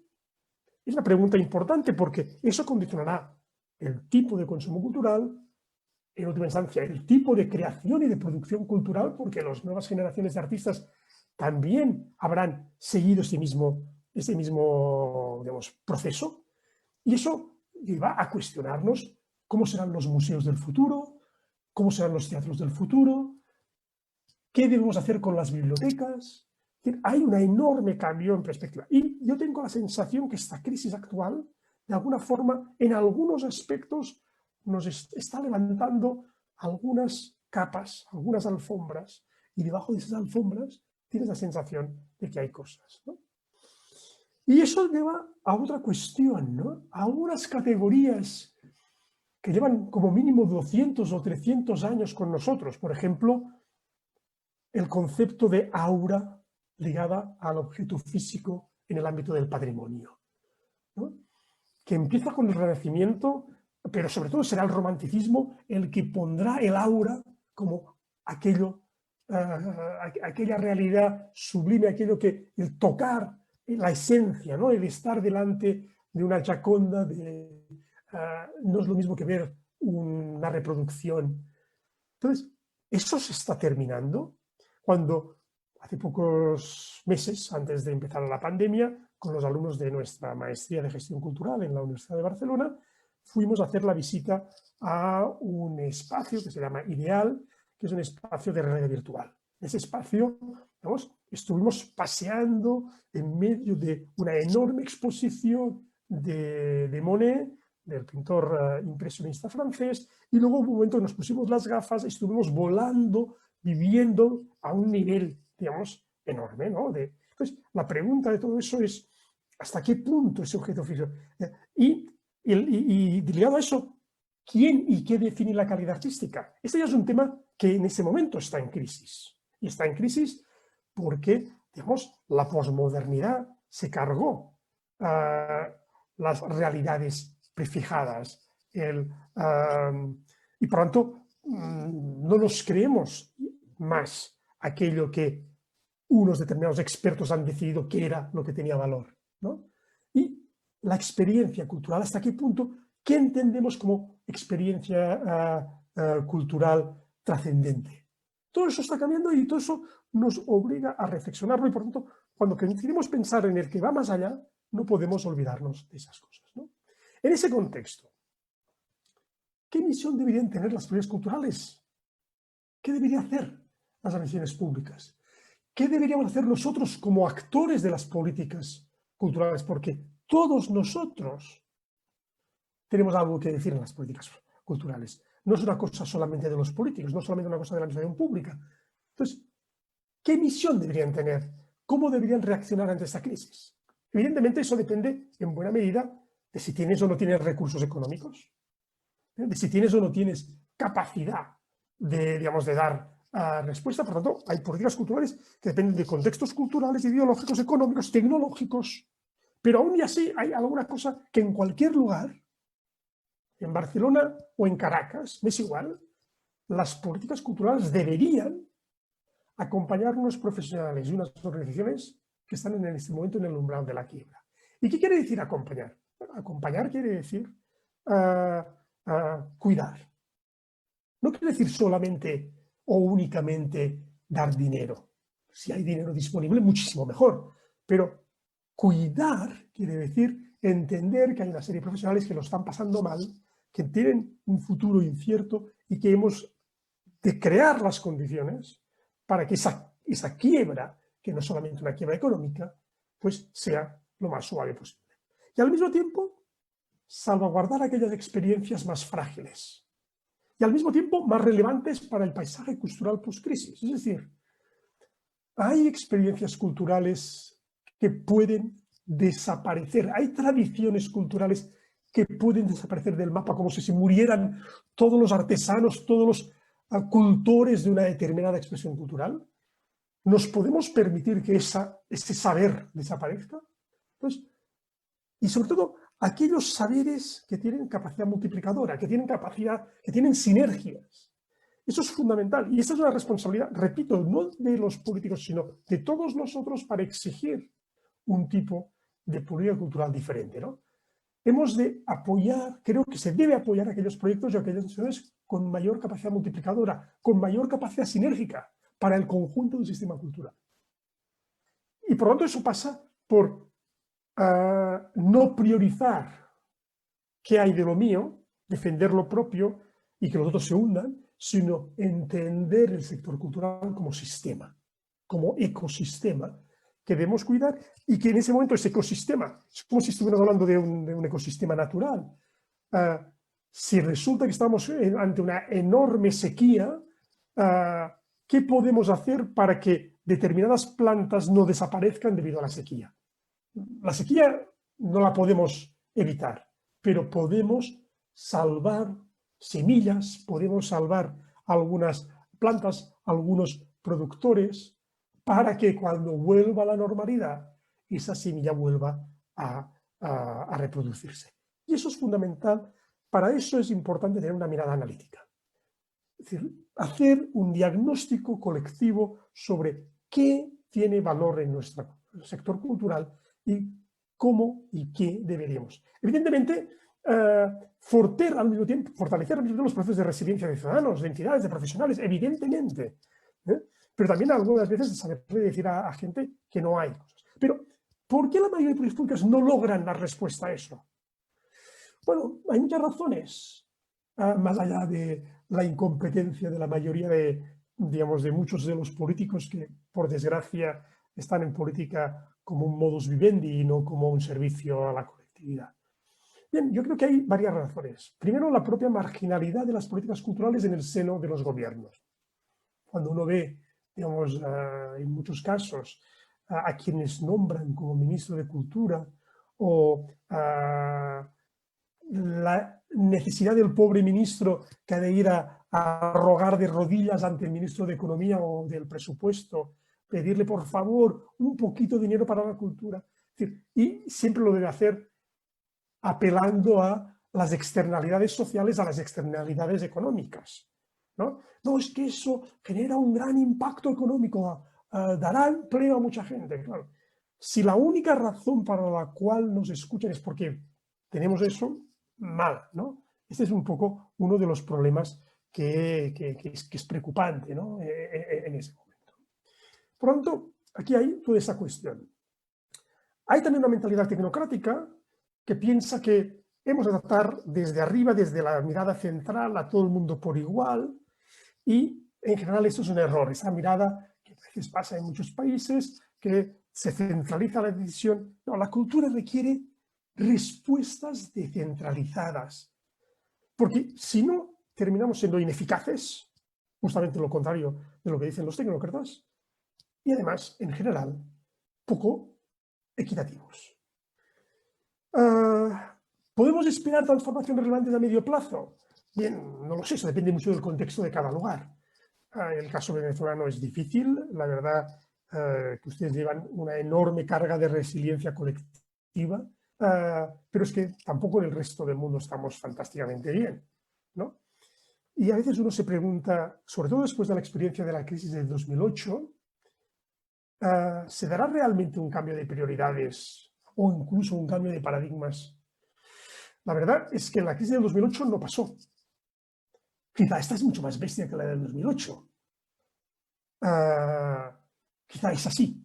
Es una pregunta importante porque eso condicionará el tipo de consumo cultural, en última instancia, el tipo de creación y de producción cultural, porque las nuevas generaciones de artistas también habrán seguido ese mismo digamos, proceso. Y eso lleva a cuestionarnos cómo serán los museos del futuro, cómo serán los teatros del futuro, qué debemos hacer con las bibliotecas. Hay un enorme cambio en perspectiva. Y yo tengo la sensación que esta crisis actual, de alguna forma, en algunos aspectos, nos está levantando algunas capas, algunas alfombras, y debajo de esas alfombras tienes la sensación de que hay cosas, ¿no? Y eso lleva a otra cuestión, ¿no? A unas categorías que llevan como mínimo 200 o 300 años con nosotros. Por ejemplo, el concepto de aura ligada al objeto físico en el ámbito del patrimonio, ¿no? Que empieza con el Renacimiento, pero sobre todo será el romanticismo el que pondrá el aura como aquello, aquella realidad sublime, aquello que el tocar, la esencia, ¿no? El estar delante de una Gioconda, no es lo mismo que ver una reproducción. Entonces, eso se está terminando cuando hace pocos meses, antes de empezar la pandemia, con los alumnos de nuestra maestría de gestión cultural en la Universidad de Barcelona, fuimos a hacer la visita a un espacio que se llama Ideal, que es un espacio de realidad virtual. En ese espacio, digamos, estuvimos paseando en medio de una enorme exposición de Monet, del pintor impresionista francés, y luego un momento nos pusimos las gafas, estuvimos volando, viviendo a un nivel, digamos, enorme, ¿no? Entonces, la pregunta de todo eso es, ¿hasta qué punto ese objeto físico? Y ligado a eso, ¿quién y qué define la calidad artística? Este ya es un tema que en ese momento está en crisis. Y está en crisis porque, digamos, la posmodernidad se cargó las realidades prefijadas. Y por lo tanto, no nos creemos más aquello que unos determinados expertos han decidido que era lo que tenía valor, ¿no? y la experiencia cultural, hasta qué punto, qué entendemos como experiencia cultural trascendente. Todo eso está cambiando y todo eso nos obliga a reflexionarlo y por tanto, cuando queremos pensar en el que va más allá, no podemos olvidarnos de esas cosas, ¿no? En ese contexto, ¿qué misión deberían tener las políticas culturales? ¿Qué deberían hacer las administraciones públicas? ¿Qué deberíamos hacer nosotros como actores de las políticas culturales? Porque todos nosotros tenemos algo que decir en las políticas culturales. No es una cosa solamente de los políticos, no es solamente una cosa de la administración pública. Entonces, ¿qué misión deberían tener? ¿Cómo deberían reaccionar ante esta crisis? Evidentemente eso depende en buena medida de si tienes o no tienes recursos económicos, de si tienes o no tienes capacidad de, digamos, de dar respuesta. Por tanto, hay políticas culturales que dependen de contextos culturales, ideológicos, económicos, tecnológicos, pero aún y así hay alguna cosa que en cualquier lugar, en Barcelona o en Caracas, es igual, las políticas culturales deberían acompañar a unos profesionales y unas organizaciones que están en este momento en el umbral de la quiebra. ¿Y qué quiere decir acompañar? Bueno, acompañar quiere decir cuidar. No quiere decir solamente o únicamente dar dinero. Si hay dinero disponible, muchísimo mejor. Pero cuidar quiere decir entender que hay una serie de profesionales que lo están pasando mal, que tienen un futuro incierto y que hemos de crear las condiciones para que esa quiebra, que no es solamente una quiebra económica, pues sea lo más suave posible. Y al mismo tiempo, salvaguardar aquellas experiencias más frágiles y al mismo tiempo más relevantes para el paisaje cultural post-crisis. Es decir, hay experiencias culturales que pueden desaparecer, hay tradiciones culturales que pueden desaparecer del mapa, como si se murieran todos los artesanos, todos los cultores de una determinada expresión cultural. ¿Nos podemos permitir que ese saber desaparezca? Entonces, y sobre todo, aquellos saberes que tienen capacidad multiplicadora, que tienen sinergias. Eso es fundamental. Y esa es una responsabilidad, repito, no de los políticos, sino de todos nosotros para exigir un tipo de política cultural diferente, ¿no? Hemos de apoyar, creo que se debe apoyar aquellos proyectos y aquellas instituciones con mayor capacidad multiplicadora, con mayor capacidad sinérgica para el conjunto del sistema cultural. Y por lo tanto eso pasa por no priorizar qué hay de lo mío, defender lo propio y que los otros se hundan, sino entender el sector cultural como sistema, como ecosistema que debemos cuidar y que en ese momento ese ecosistema, es como si estuviéramos hablando de un ecosistema natural. Si resulta que estamos ante una enorme sequía, ¿qué podemos hacer para que determinadas plantas no desaparezcan debido a la sequía? La sequía no la podemos evitar, pero podemos salvar semillas, podemos salvar algunas plantas, algunos productores, para que cuando vuelva a la normalidad, esa semilla vuelva a reproducirse. Y eso es fundamental, para eso es importante tener una mirada analítica. Es decir, hacer un diagnóstico colectivo sobre qué tiene valor en nuestro sector cultural y cómo y qué deberíamos. Evidentemente, fortalecer al mismo tiempo los procesos de resiliencia de ciudadanos, de entidades, de profesionales, evidentemente. Pero también algunas veces saber decir a gente que no hay cosas. Pero, ¿por qué la mayoría de políticas públicas no logran dar respuesta a eso? Bueno, hay muchas razones, más allá de la incompetencia de la mayoría de muchos de los políticos que, por desgracia, están en política como un modus vivendi y no como un servicio a la colectividad. Bien, yo creo que hay varias razones. Primero, la propia marginalidad de las políticas culturales en el seno de los gobiernos. Cuando uno ve, digamos, en muchos casos, a quienes nombran como ministro de Cultura o la necesidad del pobre ministro que ha de ir a rogar de rodillas ante el ministro de Economía o del Presupuesto, pedirle por favor un poquito de dinero para la cultura. Es decir, y siempre lo debe hacer apelando a las externalidades sociales, a las externalidades económicas. No, es que eso genera un gran impacto económico, dará empleo a mucha gente. Claro. Si la única razón para la cual nos escuchan es porque tenemos eso, mal, ¿no? Este es un poco uno de los problemas que es preocupante, ¿no? En ese momento. Por lo tanto, aquí hay toda esa cuestión. Hay también una mentalidad tecnocrática que piensa que hemos de tratar desde arriba, desde la mirada central, a todo el mundo por igual, y en general esto es un error, esa mirada que a veces pasa en muchos países, que se centraliza la decisión. No, la cultura requiere respuestas descentralizadas, porque si no, terminamos siendo ineficaces, justamente lo contrario de lo que dicen los tecnócratas, y además, en general, poco equitativos. ¿Podemos esperar transformaciones relevantes a medio plazo? Bien, no lo sé, eso depende mucho del contexto de cada lugar. En el caso venezolano es difícil, la verdad que ustedes llevan una enorme carga de resiliencia colectiva, pero es que tampoco en el resto del mundo estamos fantásticamente bien, ¿no? Y a veces uno se pregunta, sobre todo después de la experiencia de la crisis del 2008, ¿se dará realmente un cambio de prioridades o incluso un cambio de paradigmas? La verdad es que en la crisis del 2008 no pasó. Quizá esta es mucho más bestia que la del 2008. Quizá es así.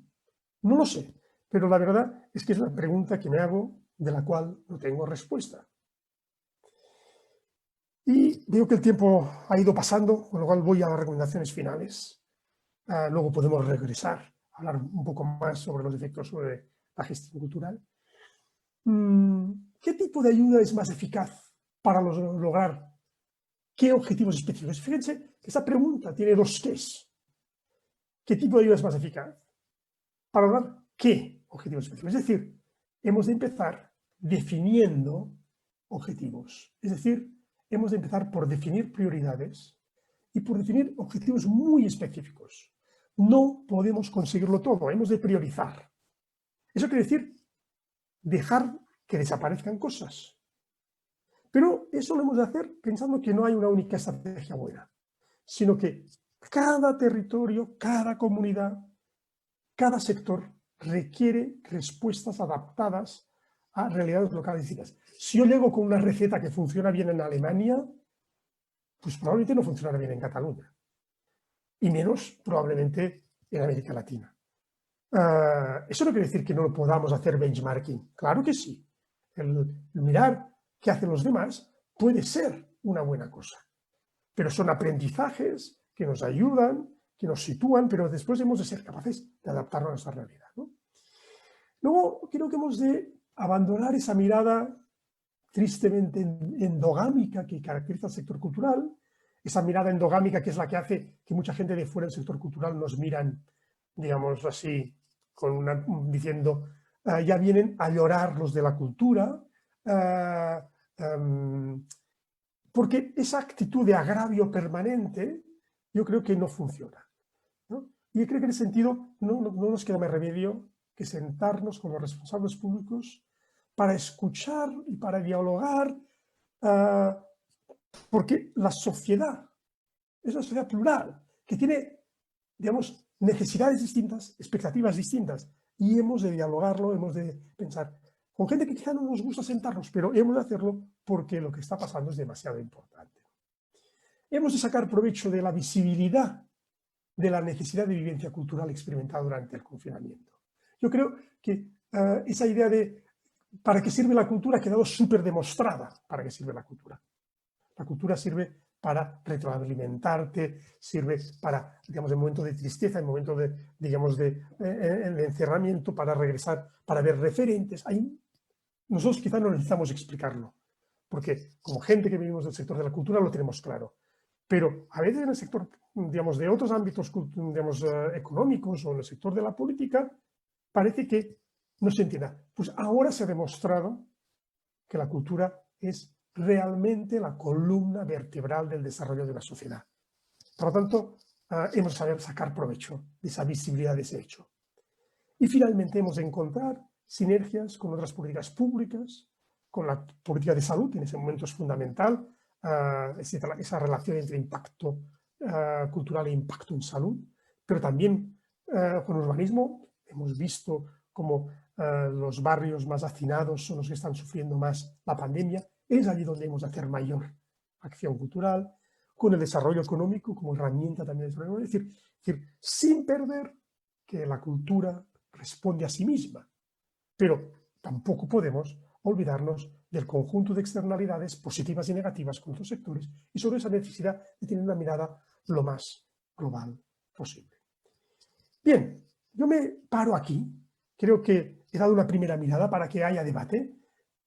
No lo sé. Pero la verdad es que es una pregunta que me hago de la cual no tengo respuesta. Y veo que el tiempo ha ido pasando, con lo cual voy a las recomendaciones finales. Luego podemos regresar a hablar un poco más sobre los efectos sobre la gestión cultural. ¿Qué tipo de ayuda es más eficaz para lograr qué objetivos específicos? Fíjense que esta pregunta tiene dos qués. ¿Qué tipo de ayuda es más eficaz para lograr qué objetivos específicos? Es decir, hemos de empezar definiendo objetivos. Es decir, hemos de empezar por definir prioridades y por definir objetivos muy específicos. No podemos conseguirlo todo, hemos de priorizar. Eso quiere decir dejar que desaparezcan cosas. Pero eso lo hemos de hacer pensando que no hay una única estrategia buena, sino que cada territorio, cada comunidad, cada sector requiere respuestas adaptadas a realidades locales distintas. Si yo llego con una receta que funciona bien en Alemania, pues probablemente no funcionará bien en Cataluña. Y menos probablemente en América Latina. Eso no quiere decir que no podamos hacer benchmarking. Claro que sí. El mirar qué hacen los demás puede ser una buena cosa. Pero son aprendizajes que nos ayudan, que nos sitúan, pero después hemos de ser capaces de adaptarnos a nuestra realidad, ¿no? Luego, creo que hemos de abandonar esa mirada tristemente endogámica que caracteriza al sector cultural, esa mirada endogámica que es la que hace que mucha gente de fuera del sector cultural nos miran, digamos así, diciendo, ya vienen a llorar los de la cultura, porque esa actitud de agravio permanente yo creo que no funciona, ¿no? Y creo que en ese sentido no nos queda más remedio que sentarnos con los responsables públicos para escuchar y para dialogar, porque la sociedad es una sociedad plural, que tiene, digamos, necesidades distintas, expectativas distintas, y hemos de dialogarlo, hemos de pensar con gente que quizá no nos gusta sentarnos, pero hemos de hacerlo porque lo que está pasando es demasiado importante. Hemos de sacar provecho de la visibilidad de la necesidad de vivencia cultural experimentada durante el confinamiento. Yo creo que esa idea de ¿para qué sirve la cultura? Ha quedado súper demostrada para qué sirve la cultura. La cultura sirve para retroalimentarte, sirve para, digamos, en momentos de tristeza, en momentos de, digamos, de encerramiento, para regresar, para ver referentes. Nosotros quizás no necesitamos explicarlo, porque como gente que vivimos del sector de la cultura lo tenemos claro. Pero a veces en el sector, digamos, de otros ámbitos, digamos, económicos o en el sector de la política, parece que no se entienda. Pues ahora se ha demostrado que la cultura es realmente la columna vertebral del desarrollo de una sociedad. Por lo tanto, hemos de saber sacar provecho de esa visibilidad de ese hecho. Y finalmente hemos de encontrar sinergias con otras políticas públicas, con la política de salud, que en ese momento es fundamental, esa relación entre impacto cultural e impacto en salud, pero también con urbanismo hemos visto como los barrios más hacinados son los que están sufriendo más la pandemia. Es allí donde hemos de hacer mayor acción cultural, con el desarrollo económico como herramienta también de desarrollo. Es decir, sin perder que la cultura responde a sí misma, pero tampoco podemos olvidarnos del conjunto de externalidades positivas y negativas con otros sectores y sobre esa necesidad de tener una mirada lo más global posible. Bien, yo me paro aquí. Creo que he dado una primera mirada para que haya debate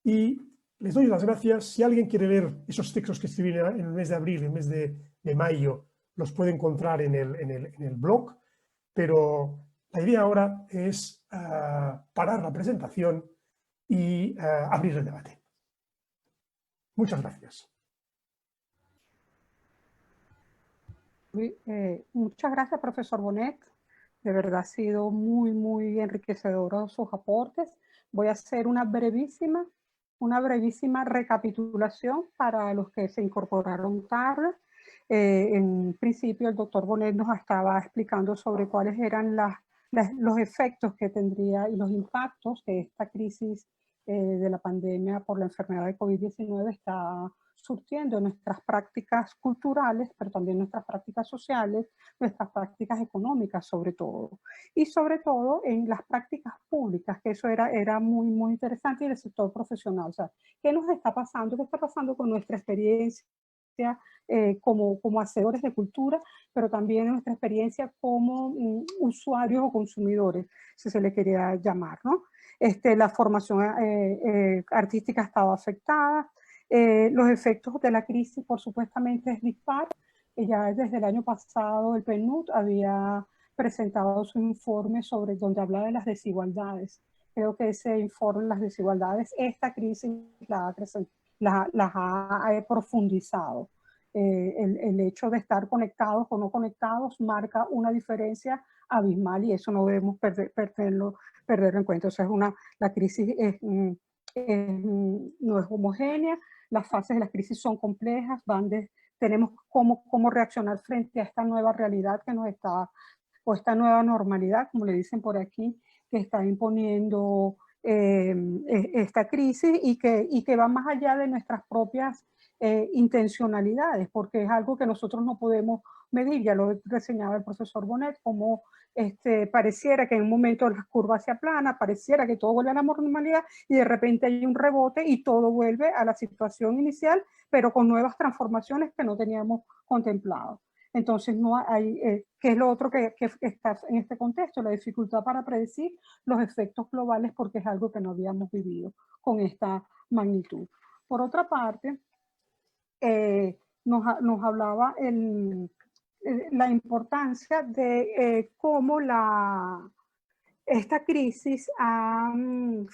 y les doy las gracias. Si alguien quiere leer esos textos que escribí en el mes de abril, en el mes de mayo, los puede encontrar en el blog, pero la idea ahora es parar la presentación y abrir el debate. Muchas gracias. Muchas gracias, profesor Bonet. De verdad ha sido muy, muy enriquecedor sus aportes. Voy a hacer una brevísima recapitulación para los que se incorporaron tarde. En principio, el doctor Bonet nos estaba explicando sobre cuáles eran los efectos que tendría y los impactos que esta crisis de la pandemia por la enfermedad de COVID-19 está surtiendo en nuestras prácticas culturales, pero también nuestras prácticas sociales, nuestras prácticas económicas sobre todo. Y sobre todo en las prácticas públicas, que eso era muy, muy interesante, y el sector profesional. O sea, ¿qué nos está pasando? ¿Qué está pasando con nuestra experiencia como hacedores de cultura, pero también nuestra experiencia como usuarios o consumidores, si se le quería llamar, ¿no? La formación artística ha estado afectada. Los efectos de la crisis, por supuestamente, es dispar. Ya desde el año pasado el PNUD había presentado su informe sobre donde habla de las desigualdades. Creo que ese informe, las desigualdades, esta crisis las ha profundizado. El hecho de estar conectados o no conectados marca una diferencia abismal y eso no debemos perderlo en cuenta. O sea, la crisis no es homogénea, las fases de la crisis son complejas, tenemos cómo reaccionar frente a esta nueva realidad que nos está, o esta nueva normalidad, como le dicen por aquí, que está imponiendo esta crisis y que va más allá de nuestras propias intencionalidades, porque es algo que nosotros no podemos medir. Ya lo reseñaba el profesor Bonet, como pareciera que en un momento la curva se aplana, pareciera que todo vuelve a la normalidad y de repente hay un rebote y todo vuelve a la situación inicial, pero con nuevas transformaciones que no teníamos contemplado. Entonces, no hay, ¿qué es lo otro que está en este contexto? La dificultad para predecir los efectos globales, porque es algo que no habíamos vivido con esta magnitud. Por otra parte, nos hablaba la importancia de cómo esta crisis ha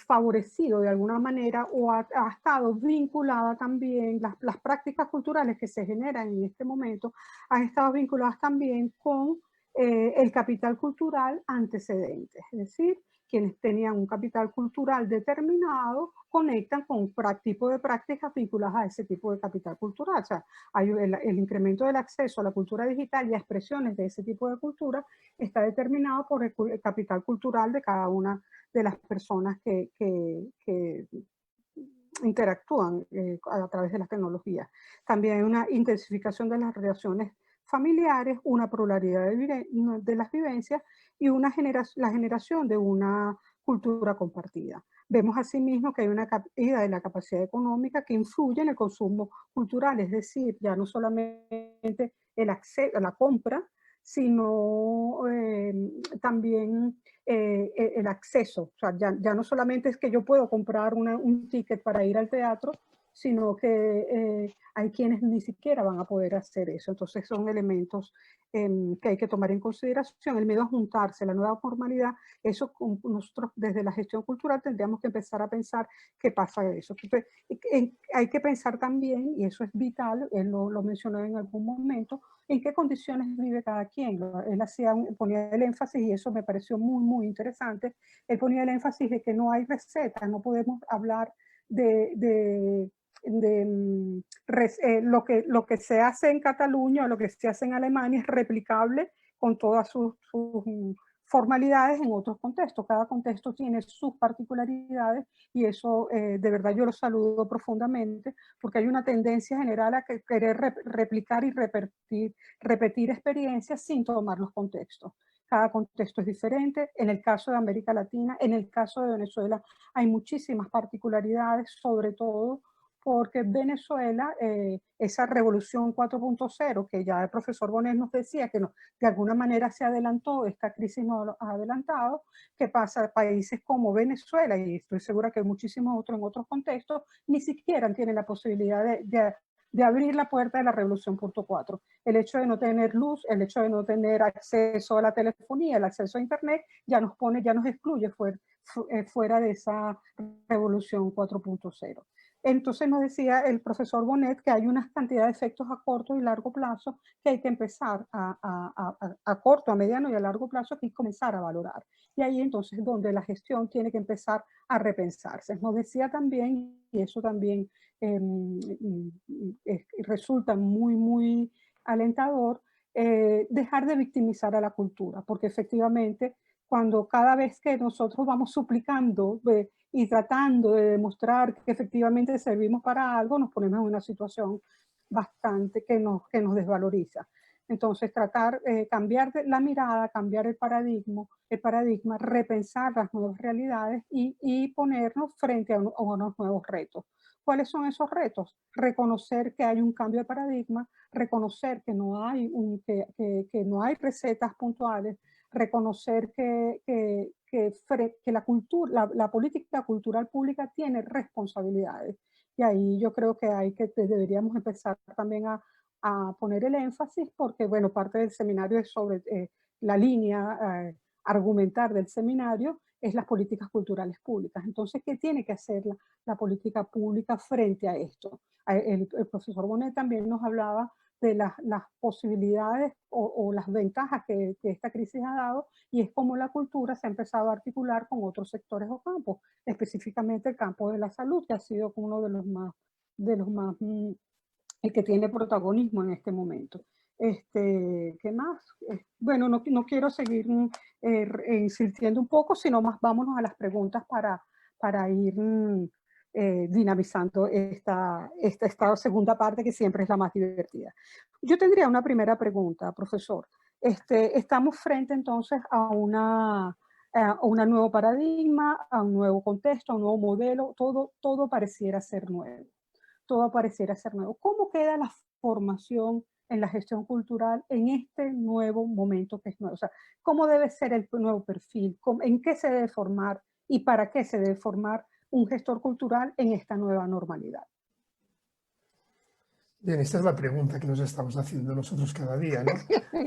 favorecido de alguna manera o ha estado vinculada también, las prácticas culturales que se generan en este momento han estado vinculadas también con el capital cultural antecedente. Es decir, quienes tenían un capital cultural determinado conectan con un tipo de prácticas vinculadas a ese tipo de capital cultural. O sea, hay el incremento del acceso a la cultura digital y a expresiones de ese tipo de cultura está determinado por el capital cultural de cada una de las personas que interactúan a través de las tecnologías. También hay una intensificación de las relaciones familiares, una pluralidad de las vivencias y la generación de una cultura compartida. Vemos asimismo que hay una caída de la capacidad económica que influye en el consumo cultural, es decir, ya no solamente el acceso a la compra, sino también el acceso. O sea, ya no solamente es que yo puedo comprar un ticket para ir al teatro, sino que hay quienes ni siquiera van a poder hacer eso. Entonces son elementos que hay que tomar en consideración. El miedo a juntarse, la nueva formalidad, eso nosotros desde la gestión cultural tendríamos que empezar a pensar qué pasa de eso. Hay que pensar también, y eso es vital, él lo mencionó en algún momento, en qué condiciones vive cada quien. Él ponía el énfasis, y eso me pareció muy, muy interesante, él ponía el énfasis de que no hay recetas, no podemos hablar de lo que se hace en Cataluña o lo que se hace en Alemania es replicable con todas sus formalidades en otros contextos. Cada contexto tiene sus particularidades y eso de verdad yo lo saludo profundamente porque hay una tendencia general a querer replicar y repetir experiencias sin tomar los contextos. Cada contexto es diferente. En el caso de América Latina, en el caso de Venezuela, hay muchísimas particularidades, sobre todo porque Venezuela, esa revolución 4.0, que ya el profesor Bonet nos decía que no, de alguna manera se adelantó, esta crisis nos ha adelantado, que pasa a países como Venezuela, y estoy segura que muchísimos otros en otros contextos, ni siquiera tienen la posibilidad de abrir la puerta de la revolución 4.4. El hecho de no tener luz, el hecho de no tener acceso a la telefonía, el acceso a internet, ya nos excluye fuera de esa revolución 4.0. Entonces nos decía el profesor Bonet que hay una cantidad de efectos a corto y largo plazo que hay que empezar a corto, a mediano y a largo plazo que hay que comenzar a valorar. Y ahí entonces donde la gestión tiene que empezar a repensarse. Nos decía también, y eso también resulta muy alentador, dejar de victimizar a la cultura, porque efectivamente cuando cada vez que nosotros vamos suplicando y tratando de demostrar que efectivamente servimos para algo, nos ponemos en una situación bastante que nos desvaloriza. Entonces tratar, cambiar la mirada, cambiar el paradigma, repensar las nuevas realidades y ponernos frente a unos nuevos retos. ¿Cuáles son esos retos? Reconocer que hay un cambio de paradigma, reconocer que no hay, que no hay recetas puntuales, reconocer que la política cultural pública tiene responsabilidades. Y ahí yo creo que deberíamos empezar también a poner el énfasis porque, bueno, parte del seminario es sobre la línea argumentar del seminario es las políticas culturales públicas. Entonces, ¿qué tiene que hacer la política pública frente a esto? El profesor Bonet también nos hablaba de las posibilidades o las ventajas que esta crisis ha dado y es como la cultura se ha empezado a articular con otros sectores o campos, específicamente el campo de la salud, que ha sido uno de los más el que tiene protagonismo en este momento. ¿Qué más? Bueno, no quiero seguir insistiendo un poco, sino más vámonos a las preguntas para ir dinamizando esta segunda parte que siempre es la más divertida. Yo tendría una primera pregunta, profesor. Estamos frente entonces a un nuevo paradigma, a un nuevo contexto, a un nuevo modelo, todo pareciera ser nuevo. Todo pareciera ser nuevo. ¿Cómo queda la formación en la gestión cultural en este nuevo momento que es nuevo? O sea, ¿cómo debe ser el nuevo perfil? ¿En qué se debe formar y para qué se debe formar un gestor cultural en esta nueva normalidad? Bien, esta es la pregunta que nos estamos haciendo nosotros cada día, ¿no?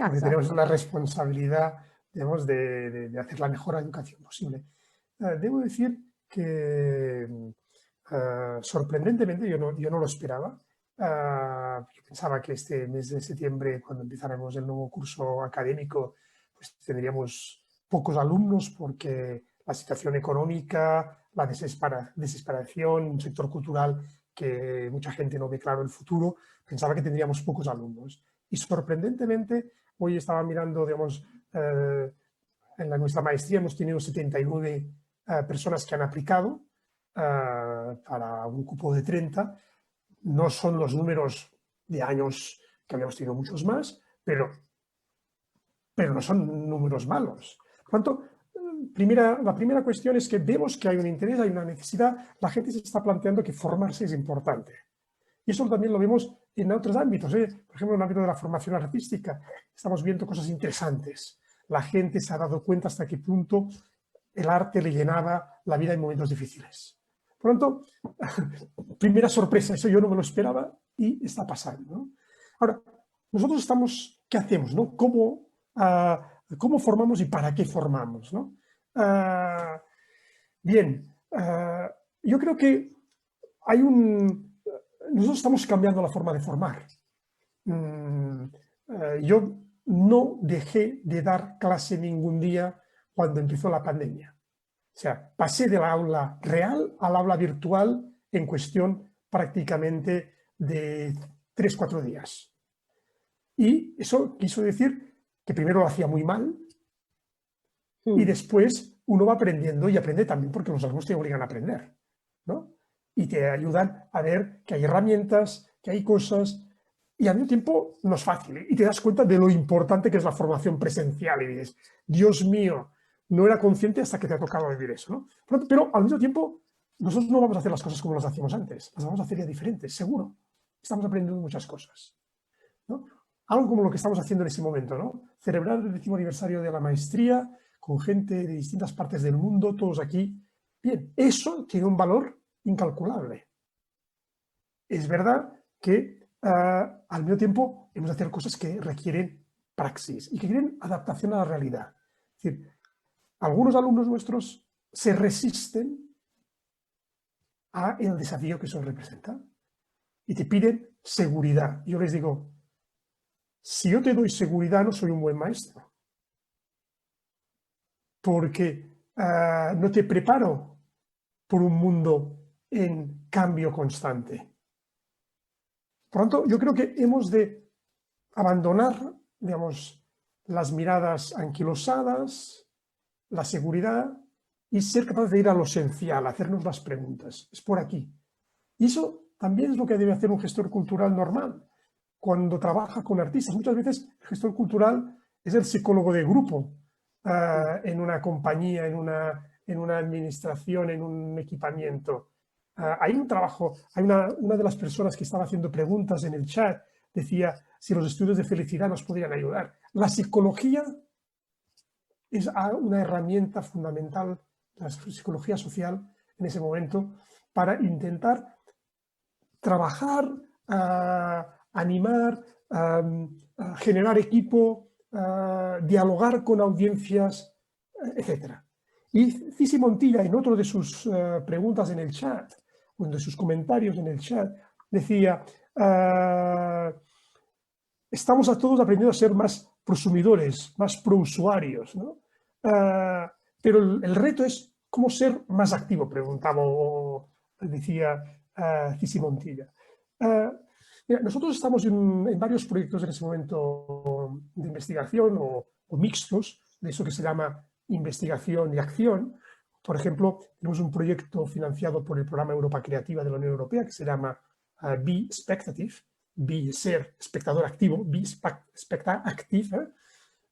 Porque tenemos la responsabilidad, digamos, de hacer la mejor educación posible. Debo decir que sorprendentemente yo no lo esperaba. Yo pensaba que este mes de septiembre, cuando empezáramos el nuevo curso académico, pues tendríamos pocos alumnos porque la situación económica, la desesperación, un sector cultural que mucha gente no ve claro el futuro, pensaba que tendríamos pocos alumnos. Y sorprendentemente, hoy estaba mirando, digamos, en nuestra maestría hemos tenido 79 personas que han aplicado para un cupo de 30. No son los números de años que habíamos tenido muchos más, pero no son números malos. Por tanto, la primera cuestión es que vemos que hay un interés, hay una necesidad, la gente se está planteando que formarse es importante. Y eso también lo vemos en otros ámbitos. Por ejemplo, en el ámbito de la formación artística, estamos viendo cosas interesantes. La gente se ha dado cuenta hasta qué punto el arte le llenaba la vida en momentos difíciles. Por lo tanto, primera sorpresa, eso yo no me lo esperaba y está pasando, ¿no? Ahora, nosotros ¿qué hacemos, no? ¿Cómo formamos y para qué formamos, ¿no? Bien, yo creo que nosotros estamos cambiando la forma de formar. Yo no dejé de dar clase ningún día cuando empezó la pandemia. O sea, pasé del aula real al aula virtual en cuestión prácticamente de 3-4 días. Y eso quiso decir que primero lo hacía muy mal, Y después uno va aprendiendo y aprende también porque los alumnos te obligan a aprender, ¿no? Y te ayudan a ver que hay herramientas, que hay cosas, y al mismo tiempo no es fácil. Y te das cuenta de lo importante que es la formación presencial y dices, Dios mío, no era consciente hasta que te ha tocado vivir eso, ¿no? Pero al mismo tiempo, nosotros no vamos a hacer las cosas como las hacíamos antes, las vamos a hacer ya diferentes, seguro. Estamos aprendiendo muchas cosas, ¿no? Algo como lo que estamos haciendo en ese momento, ¿no? Celebrar el 10º aniversario de la maestría con gente de distintas partes del mundo, todos aquí. Bien, eso tiene un valor incalculable. Es verdad que al mismo tiempo hemos de hacer cosas que requieren praxis y que requieren adaptación a la realidad. Es decir, algunos alumnos nuestros se resisten a el desafío que eso representa y te piden seguridad. Yo les digo, si yo te doy seguridad no soy un buen maestro, porque no te preparo por un mundo en cambio constante. Por lo tanto, yo creo que hemos de abandonar, digamos, las miradas anquilosadas, la seguridad, y ser capaces de ir a lo esencial, hacernos las preguntas. Es por aquí. Y eso también es lo que debe hacer un gestor cultural normal. Cuando trabaja con artistas, muchas veces el gestor cultural es el psicólogo de grupo en una compañía, en una administración, en un equipamiento. Hay un trabajo, hay una de las personas que estaba haciendo preguntas en el chat, decía si los estudios de felicidad nos podrían ayudar. La psicología es una herramienta fundamental, la psicología social en ese momento, para intentar trabajar, animar, generar equipo, dialogar con audiencias, etc. Y Cisi Montilla, en otro de sus preguntas en el chat, o de sus comentarios en el chat, decía, estamos a todos aprendiendo a ser más prosumidores, más prousuarios, ¿no? Pero el reto es cómo ser más activo, preguntaba o decía Cisi Montilla. Mira, nosotros estamos en varios proyectos en ese momento de investigación o mixtos, de eso que se llama investigación y acción. Por ejemplo, tenemos un proyecto financiado por el Programa Europa Creativa de la Unión Europea que se llama Be Spectative, Be ser espectador activo, Be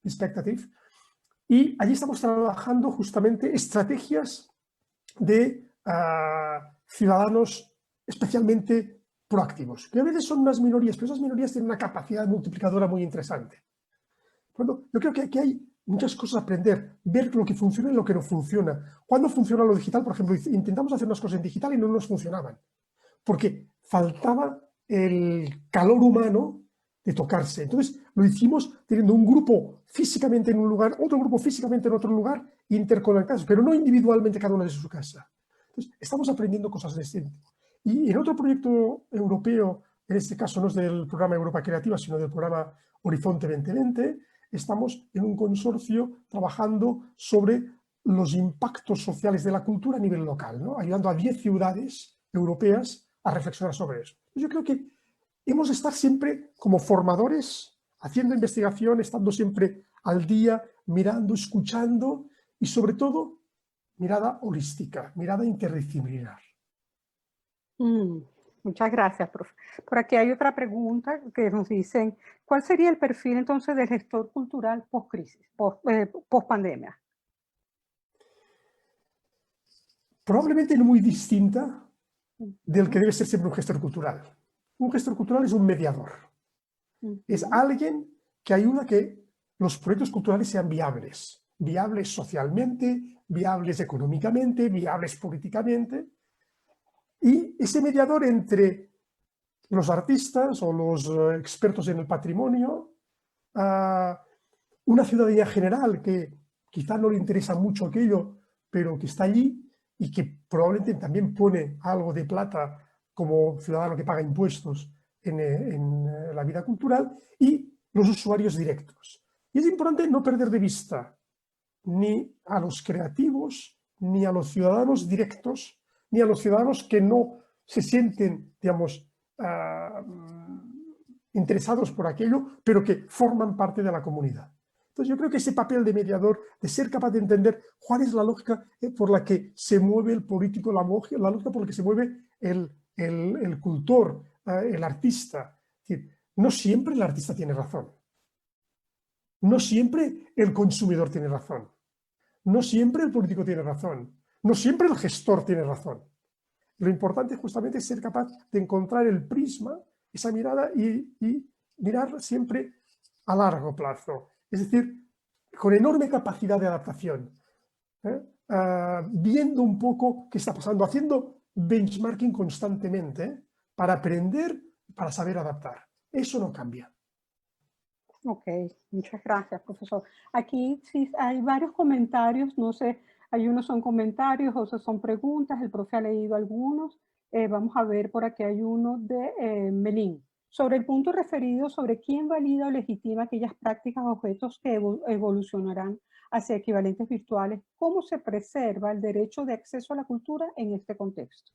Spectative, y allí estamos trabajando justamente estrategias de ciudadanos especialmente proactivos, que a veces son unas minorías, pero esas minorías tienen una capacidad multiplicadora muy interesante. Bueno, yo creo que aquí hay muchas cosas a aprender, ver lo que funciona y lo que no funciona. ¿Cuándo funciona lo digital? Por ejemplo, intentamos hacer unas cosas en digital y no nos funcionaban, porque faltaba el calor humano de tocarse. Entonces lo hicimos teniendo un grupo físicamente en un lugar, otro grupo físicamente en otro lugar, interconectados, pero no individualmente cada uno desde su casa. Entonces estamos aprendiendo cosas de este tipo. Y en otro proyecto europeo, en este caso no es del programa Europa Creativa, sino del programa Horizonte 2020, estamos en un consorcio trabajando sobre los impactos sociales de la cultura a nivel local, ¿no? Ayudando a 10 ciudades europeas a reflexionar sobre eso. Yo creo que hemos de estar siempre como formadores, haciendo investigación, estando siempre al día, mirando, escuchando y sobre todo mirada holística, mirada interdisciplinar. Muchas gracias, profe. Por aquí hay otra pregunta que nos dicen, ¿cuál sería el perfil entonces del gestor cultural post-crisis, post-pandemia? Probablemente no muy distinta del que debe ser siempre un gestor cultural. Un gestor cultural es un mediador. Es alguien que ayuda a que los proyectos culturales sean viables. Viables socialmente, viables económicamente, viables políticamente. Y ese mediador entre los artistas o los expertos en el patrimonio, una ciudadanía general que quizá no le interesa mucho aquello, pero que está allí y que probablemente también pone algo de plata como ciudadano que paga impuestos en la vida cultural, y los usuarios directos. Y es importante no perder de vista ni a los creativos, ni a los ciudadanos directos, ni a los ciudadanos que no se sienten, digamos, interesados por aquello, pero que forman parte de la comunidad. Entonces yo creo que ese papel de mediador, de ser capaz de entender cuál es la lógica por la que se mueve el político, la lógica por la que se mueve el cultor, el artista. Es decir, no siempre el artista tiene razón. No siempre el consumidor tiene razón. No siempre el político tiene razón. No siempre el gestor tiene razón. Lo importante justamente es ser capaz de encontrar el prisma, esa mirada y mirar siempre a largo plazo. Es decir, con enorme capacidad de adaptación. Viendo un poco qué está pasando, haciendo benchmarking constantemente para aprender, para saber adaptar. Eso no cambia. Ok, muchas gracias, profesor. Aquí sí hay varios comentarios, no sé, hay unos son comentarios, otros son preguntas, el profe ha leído algunos. Vamos a ver, por aquí hay uno de Melín. Sobre el punto referido sobre quién valida o legitima aquellas prácticas o objetos que evolucionarán hacia equivalentes virtuales, ¿cómo se preserva el derecho de acceso a la cultura en este contexto?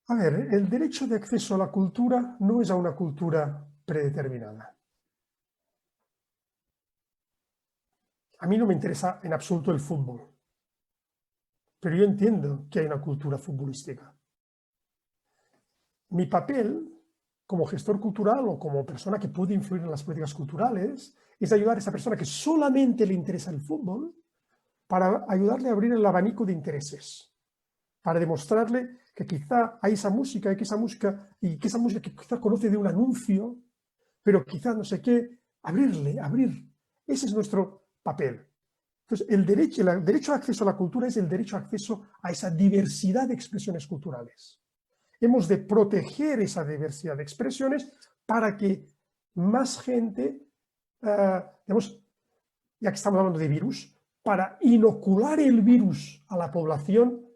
A ver, el derecho de acceso a la cultura no es a una cultura predeterminada. A mí no me interesa en absoluto el fútbol, pero yo entiendo que hay una cultura futbolística. Mi papel como gestor cultural o como persona que puede influir en las políticas culturales es ayudar a esa persona que solamente le interesa el fútbol para ayudarle a abrir el abanico de intereses, para demostrarle que quizá hay esa música y que esa música que quizá conoce de un anuncio, pero quizá no sé qué, abrir. Ese es nuestro papel. Entonces, el derecho de acceso a la cultura es el derecho de acceso a esa diversidad de expresiones culturales. Hemos de proteger esa diversidad de expresiones para que más gente, digamos, ya que estamos hablando de virus, para inocular el virus a la población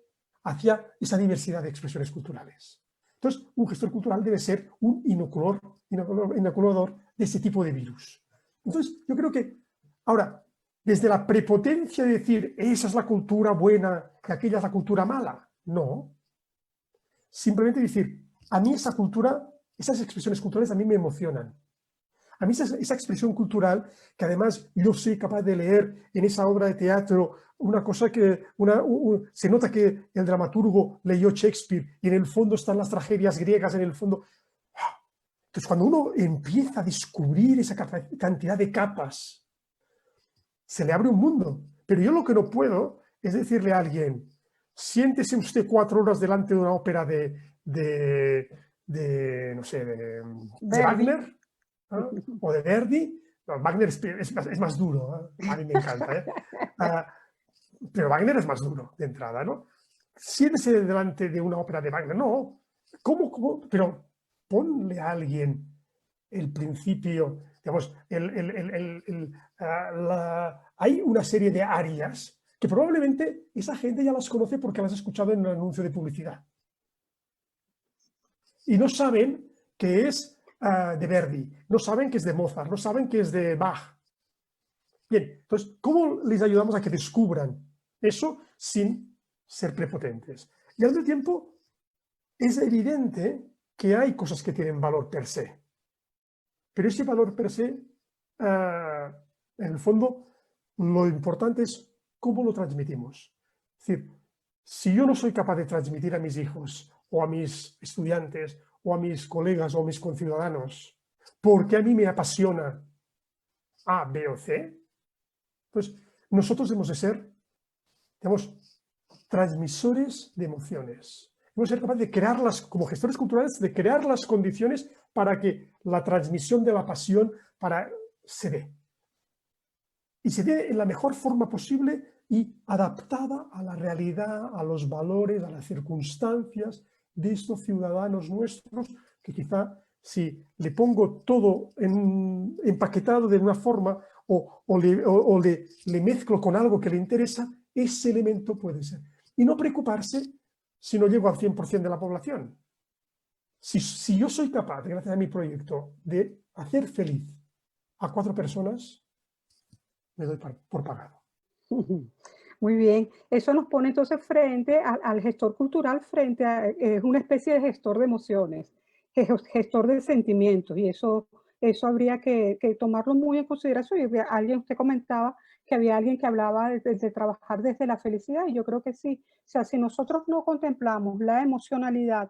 hacia esa diversidad de expresiones culturales. Entonces, un gestor cultural debe ser un inoculador de ese tipo de virus. Entonces, yo creo que, ahora, desde la prepotencia de decir, esa es la cultura buena y aquella es la cultura mala, no. Simplemente decir, a mí esa cultura, esas expresiones culturales a mí me emocionan. A mí esa expresión cultural, que además yo soy capaz de leer en esa obra de teatro, una cosa que se nota que el dramaturgo leyó Shakespeare y en el fondo están las tragedias griegas, en el fondo. Entonces, cuando uno empieza a descubrir esa cantidad de capas, se le abre un mundo. Pero yo lo que no puedo es decirle a alguien, siéntese usted 4 horas delante de una ópera de Wagner, ¿no? O de Verdi. No, Wagner es más duro, ¿eh? A mí me encanta. Pero Wagner es más duro de entrada, ¿no? Siéntese delante de una ópera de Wagner. No, ¿cómo? Pero ponle a alguien el principio, digamos, hay una serie de arias que probablemente esa gente ya las conoce porque las ha escuchado en un anuncio de publicidad. Y no saben que es de Verdi, no saben que es de Mozart, no saben que es de Bach. Bien, entonces, ¿cómo les ayudamos a que descubran eso sin ser prepotentes? Y al mismo tiempo, es evidente que hay cosas que tienen valor per se. Pero ese valor per se, en el fondo, lo importante es cómo lo transmitimos. Es decir, si yo no soy capaz de transmitir a mis hijos o a mis estudiantes o a mis colegas o a mis conciudadanos porque a mí me apasiona A, B o C, pues nosotros hemos de ser, digamos, transmisores de emociones. Hemos de ser capaces de crearlas, como gestores culturales, de crear las condiciones para que la transmisión de la pasión se dé. Y se dé en la mejor forma posible y adaptada a la realidad, a los valores, a las circunstancias de estos ciudadanos nuestros, que quizá si le pongo todo empaquetado de una forma o le mezclo con algo que le interesa, ese elemento puede ser. Y no preocuparse si no llego al 100% de la población. Si yo soy capaz, gracias a mi proyecto, de hacer feliz a 4 personas, me doy por pagado. Muy bien. Eso nos pone entonces frente al gestor cultural, frente a una especie de gestor de emociones, gestor de sentimientos, y eso Eso habría que tomarlo muy en consideración. Y usted comentaba que había alguien que hablaba de trabajar desde la felicidad, y yo creo que sí. O sea, si nosotros no contemplamos la emocionalidad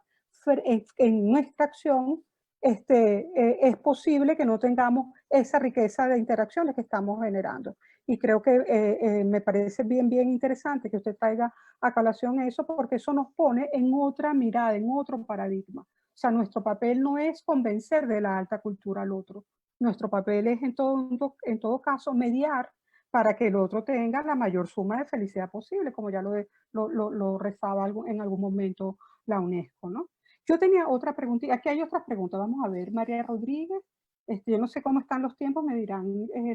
en nuestra acción, es posible que no tengamos esa riqueza de interacciones que estamos generando. Y creo que me parece bien interesante que usted traiga a colación eso, porque eso nos pone en otra mirada, en otro paradigma. O sea, nuestro papel no es convencer de la alta cultura al otro. Nuestro papel es, en todo caso, mediar para que el otro tenga la mayor suma de felicidad posible, como ya lo rezaba en algún momento la UNESCO, ¿no? Yo tenía otra pregunta, aquí hay otras preguntas, vamos a ver, María Rodríguez, yo no sé cómo están los tiempos, me dirán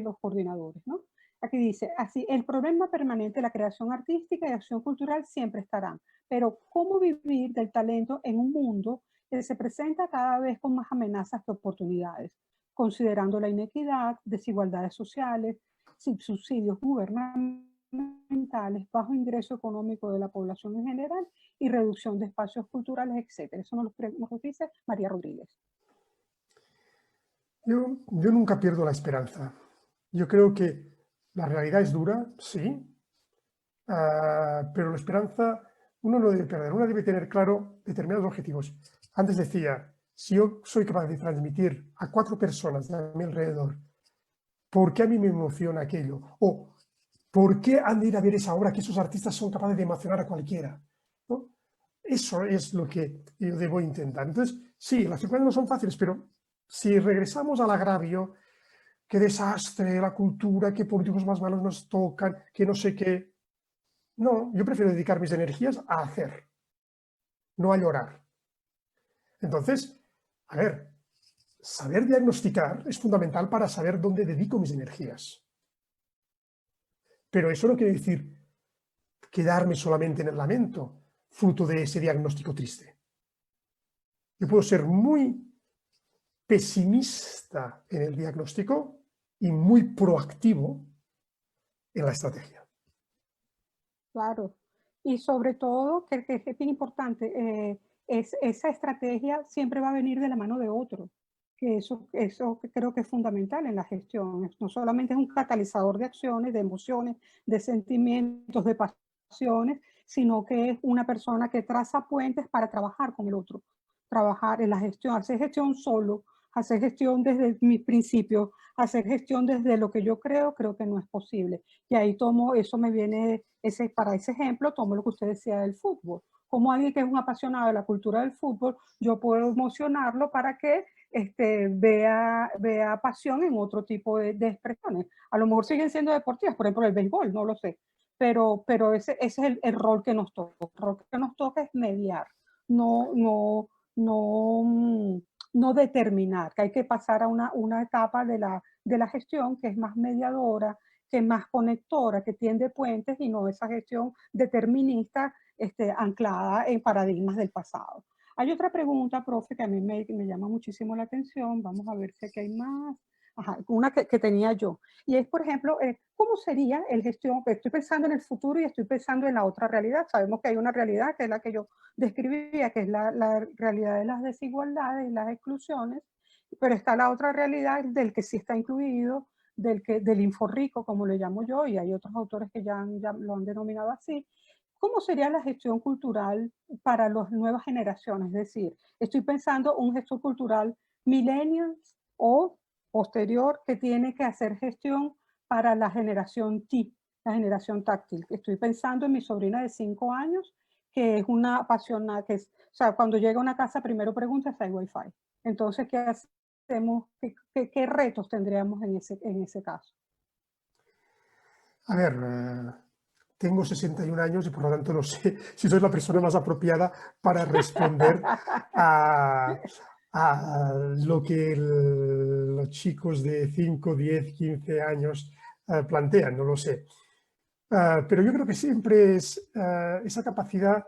los coordinadores, ¿no? Aquí dice, así, el problema permanente de la creación artística y acción cultural siempre estarán, pero ¿cómo vivir del talento en un mundo que se presenta cada vez con más amenazas que oportunidades, considerando la inequidad, desigualdades sociales, subsidios gubernamentales, bajo ingreso económico de la población en general y reducción de espacios culturales, etcétera? Eso nos dice María Rodríguez. Yo nunca pierdo la esperanza. Yo creo que la realidad es dura, sí, pero la esperanza uno no debe perder, uno debe tener claro determinados objetivos. Antes decía, si yo soy capaz de transmitir a 4 personas de mi alrededor por qué a mí me emociona aquello, o por qué han de ir a ver esa obra, que esos artistas son capaces de emocionar a cualquiera, ¿no? Eso es lo que yo debo intentar. Entonces, sí, las circunstancias no son fáciles, pero si regresamos al agravio, qué desastre la cultura, qué políticos más malos nos tocan, que no sé qué. No, yo prefiero dedicar mis energías a hacer, no a llorar. Entonces, a ver, saber diagnosticar es fundamental para saber dónde dedico mis energías. Pero eso no quiere decir quedarme solamente en el lamento, fruto de ese diagnóstico triste. Yo puedo ser muy pesimista en el diagnóstico y muy proactivo en la estrategia. Claro. Y sobre todo, que es bien importante, esa estrategia siempre va a venir de la mano de otro. Que eso creo que es fundamental en la gestión. No solamente es un catalizador de acciones, de emociones, de sentimientos, de pasiones, sino que es una persona que traza puentes para trabajar con el otro. Trabajar en la gestión, hacer gestión solo, hacer gestión desde mis principios, hacer gestión desde lo que yo creo que no es posible. Y ahí eso me viene, para ese ejemplo, tomo lo que usted decía del fútbol. Como alguien que es un apasionado de la cultura del fútbol, yo puedo emocionarlo para que vea pasión en otro tipo de expresiones. A lo mejor siguen siendo deportivas, por ejemplo el béisbol, no lo sé, pero ese es el rol que nos toca. El rol que nos toca es mediar, no, no determinar, que hay que pasar a una etapa de la gestión que es más mediadora, que es más conectora, que tiende puentes y no esa gestión determinista anclada en paradigmas del pasado. Hay otra pregunta, profe, que a mí me llama muchísimo la atención. Vamos a ver si aquí hay más. Ajá, una que tenía yo. Y es, por ejemplo, ¿cómo sería el gestión? Estoy pensando en el futuro y estoy pensando en la otra realidad. Sabemos que hay una realidad que es la que yo describía, que es la realidad de las desigualdades y las exclusiones, pero está la otra realidad del que sí está incluido, del inforrico, como le llamo yo, y hay otros autores que ya lo han denominado así. ¿Cómo sería la gestión cultural para las nuevas generaciones? Es decir, estoy pensando un gestor cultural millennials o posterior que tiene que hacer gestión para la generación T, la generación táctil. Estoy pensando en mi sobrina de 5 años, que es una apasionada, o sea, cuando llega a una casa primero pregunta si hay Wi-Fi. Entonces, ¿qué hacemos? ¿Qué retos tendríamos en ese caso? A ver, tengo 61 años y por lo tanto no sé si soy la persona más apropiada para responder a lo que los chicos de 5, 10, 15 años plantean, no lo sé. Pero yo creo que siempre es esa capacidad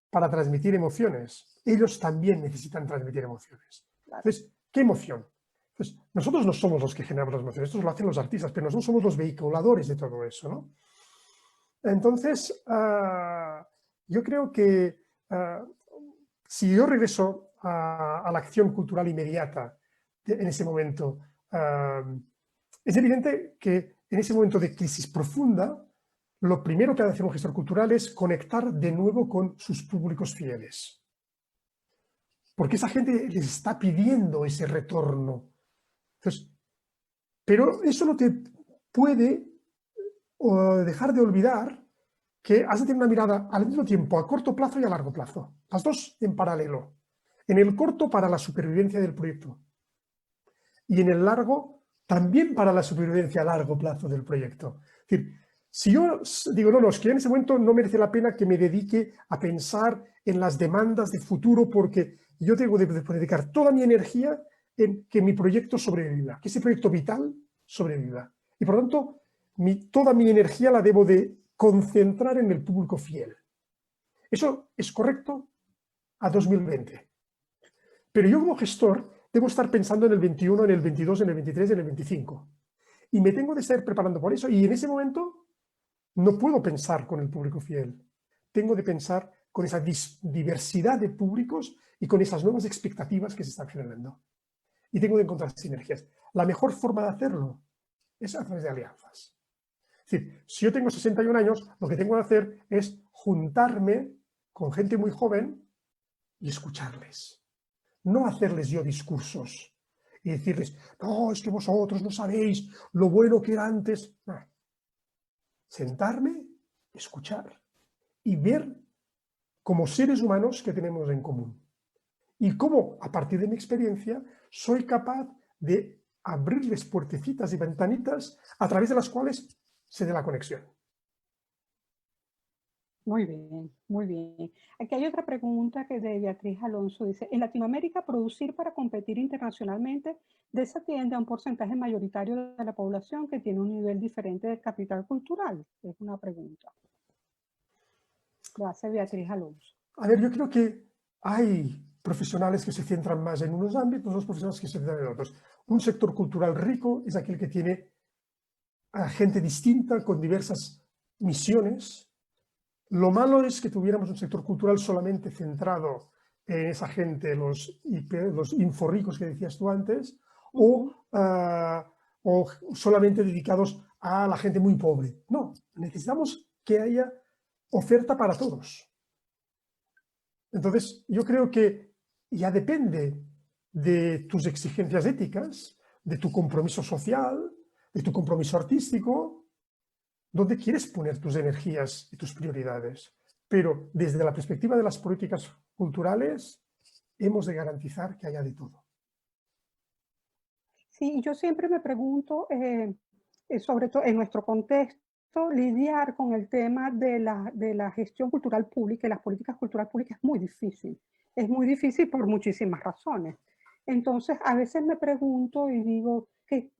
para transmitir emociones. Ellos también necesitan transmitir emociones. Entonces, ¿qué emoción? Entonces, nosotros no somos los que generamos las emociones, esto lo hacen los artistas, pero nosotros somos los vehiculadores de todo eso, ¿no? Entonces, yo creo que si yo regreso a la acción cultural inmediata en ese momento. Es evidente que en ese momento de crisis profunda, lo primero que ha de hacer un gestor cultural es conectar de nuevo con sus públicos fieles. Porque esa gente les está pidiendo ese retorno. Entonces, pero eso no te puede dejar de olvidar que has de tener una mirada al mismo tiempo a corto plazo y a largo plazo. Las dos en paralelo. En el corto, para la supervivencia del proyecto. Y en el largo, también para la supervivencia a largo plazo del proyecto. Es decir, si yo digo, no, es que en ese momento no merece la pena que me dedique a pensar en las demandas de futuro, porque yo tengo que dedicar toda mi energía en que mi proyecto sobreviva, que ese proyecto vital sobreviva. Y por lo tanto, toda mi energía la debo de concentrar en el público fiel. Eso es correcto a 2020. Pero yo como gestor debo estar pensando en el 21, en el 22, en el 23, en el 25. Y me tengo de estar preparando por eso. Y en ese momento no puedo pensar con el público fiel. Tengo de pensar con esa diversidad de públicos y con esas nuevas expectativas que se están generando. Y tengo de encontrar sinergias. La mejor forma de hacerlo es a través de alianzas. Es decir, si yo tengo 61 años, lo que tengo que hacer es juntarme con gente muy joven y escucharles. No hacerles yo discursos y decirles, no, es que vosotros no sabéis lo bueno que era antes. No. Sentarme, escuchar y ver como seres humanos que tenemos en común. Y cómo, a partir de mi experiencia, soy capaz de abrirles puertecitas y ventanitas a través de las cuales se dé la conexión. Muy bien, muy bien. Aquí hay otra pregunta que de Beatriz Alonso dice, en Latinoamérica producir para competir internacionalmente desatiende a un porcentaje mayoritario de la población que tiene un nivel diferente de capital cultural. Es una pregunta. Lo hace Beatriz Alonso. A ver, yo creo que hay profesionales que se centran más en unos ámbitos, otros profesionales que se centran en otros. Un sector cultural rico es aquel que tiene a gente distinta con diversas misiones. Lo malo es que tuviéramos un sector cultural solamente centrado en esa gente, los inforricos que decías tú antes, o solamente dedicados a la gente muy pobre. No, necesitamos que haya oferta para todos. Entonces, yo creo que ya depende de tus exigencias éticas, de tu compromiso social, de tu compromiso artístico, dónde quieres poner tus energías y tus prioridades. Pero desde la perspectiva de las políticas culturales, hemos de garantizar que haya de todo. Sí, yo siempre me pregunto, sobre todo en nuestro contexto, lidiar con el tema de la gestión cultural pública y las políticas culturales públicas es muy difícil. Es muy difícil por muchísimas razones. Entonces, a veces me pregunto y digo,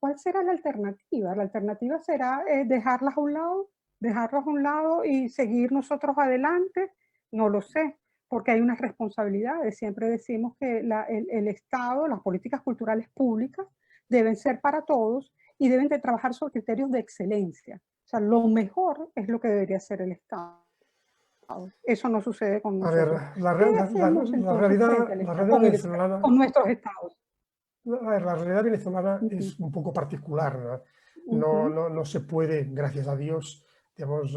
¿cuál será la alternativa? La alternativa será dejarlas a un lado y seguir nosotros adelante. No lo sé, porque hay unas responsabilidades. Siempre decimos que el Estado, las políticas culturales públicas, deben ser para todos y deben de trabajar sobre criterios de excelencia. O sea, lo mejor es lo que debería hacer el Estado. Eso no sucede con nosotros. A ver, la realidad venezolana, con nuestros estados. La realidad venezolana es un poco particular, ¿no? No se puede, gracias a Dios, digamos,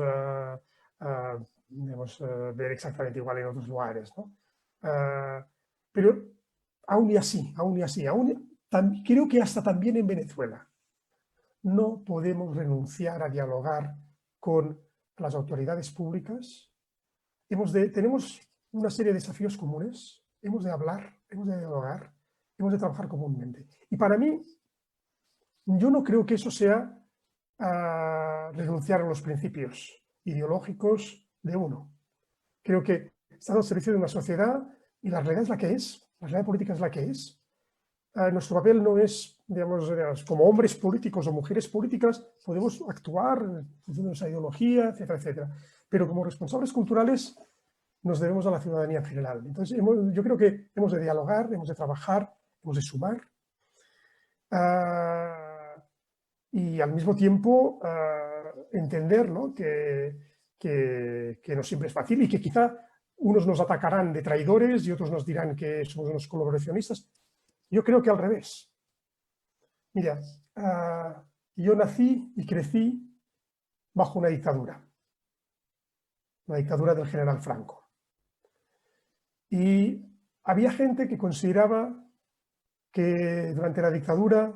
ver exactamente igual en otros lugares, ¿no? Pero aún y así, creo que hasta también en Venezuela no podemos renunciar a dialogar con las autoridades públicas. Tenemos una serie de desafíos comunes, hemos de hablar, hemos de dialogar, hemos de trabajar comúnmente. Y para mí, yo no creo que eso sea renunciar a los principios ideológicos de uno. Creo que está al servicio de una sociedad y la realidad es la que es, la realidad política es la que es. Nuestro papel no es, digamos, como hombres políticos o mujeres políticas, podemos actuar en función de nuestra ideología, etcétera, etcétera. Pero como responsables culturales nos debemos a la ciudadanía en general. Entonces, yo creo que hemos de dialogar, hemos de trabajar, hemos de sumar. Y al mismo tiempo entender, ¿no? que no siempre es fácil y que quizá unos nos atacarán de traidores y otros nos dirán que somos unos colaboracionistas. Yo creo que al revés. Mira, yo nací y crecí bajo una dictadura del general Franco. Y había gente que consideraba que durante la dictadura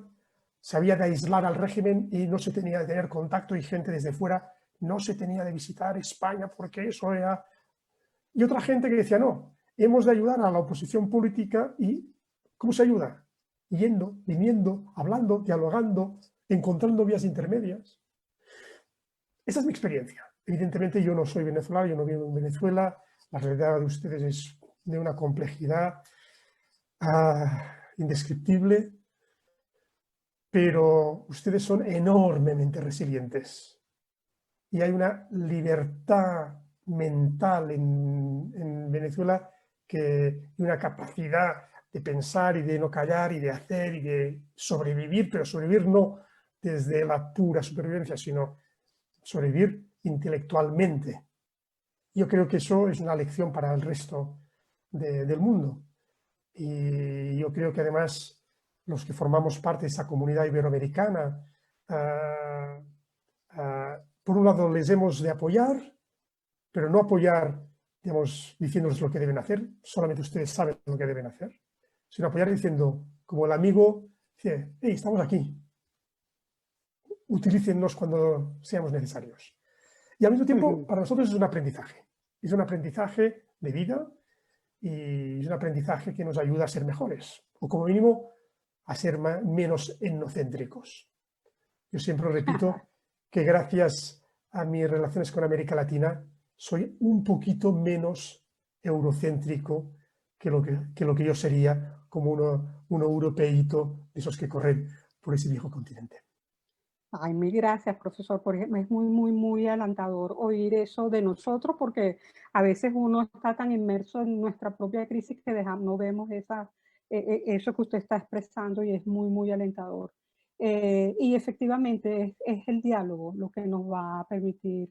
se había de aislar al régimen y no se tenía de tener contacto, y gente desde fuera no se tenía de visitar España porque eso era... Y otra gente que decía, no, hemos de ayudar a la oposición política. ¿Y cómo se ayuda? Yendo, viniendo, hablando, dialogando, encontrando vías intermedias. Esa es mi experiencia. Evidentemente yo no soy venezolano, yo no vivo en Venezuela, la realidad de ustedes es de una complejidad indescriptible, pero ustedes son enormemente resilientes y hay una libertad mental en Venezuela, y una capacidad de pensar y de no callar y de hacer y de sobrevivir, pero sobrevivir no desde la pura supervivencia, sino sobrevivir intelectualmente. Yo creo que eso es una lección para el resto del mundo. Y yo creo que además los que formamos parte de esa comunidad iberoamericana, por un lado les hemos de apoyar, pero no apoyar, digamos, diciéndoles lo que deben hacer, solamente ustedes saben lo que deben hacer, sino apoyar diciendo, como el amigo, dice, hey, estamos aquí, utilícennos cuando seamos necesarios. Y al mismo tiempo, para nosotros es un aprendizaje de vida, y es un aprendizaje que nos ayuda a ser mejores, o como mínimo a ser menos etnocéntricos. Yo siempre repito que gracias a mis relaciones con América Latina soy un poquito menos eurocéntrico que lo que yo sería como un europeíto de esos que corren por ese viejo continente. Ay, mil gracias, profesor, porque es muy, muy, muy alentador oír eso de nosotros, porque a veces uno está tan inmerso en nuestra propia crisis que no vemos eso que usted está expresando, y es muy, muy alentador. Y efectivamente es el diálogo lo que nos va a permitir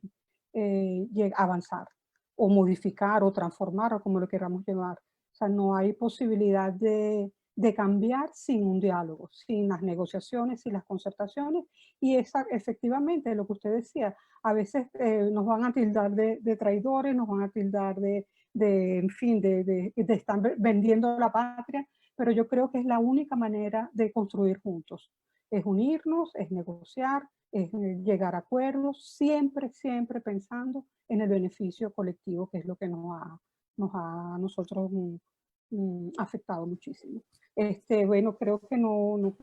avanzar, o modificar, o transformar, o como lo queramos llevar. O sea, no hay posibilidad de cambiar sin un diálogo, sin las negociaciones, sin las concertaciones. Y efectivamente, lo que usted decía, a veces nos van a tildar de traidores, nos van a tildar en fin, de estar vendiendo la patria, pero yo creo que es la única manera de construir juntos. Es unirnos, es negociar, es llegar a acuerdos, siempre, siempre pensando en el beneficio colectivo, que es lo que nos ha a nosotros afectado muchísimo. Bueno, creo que no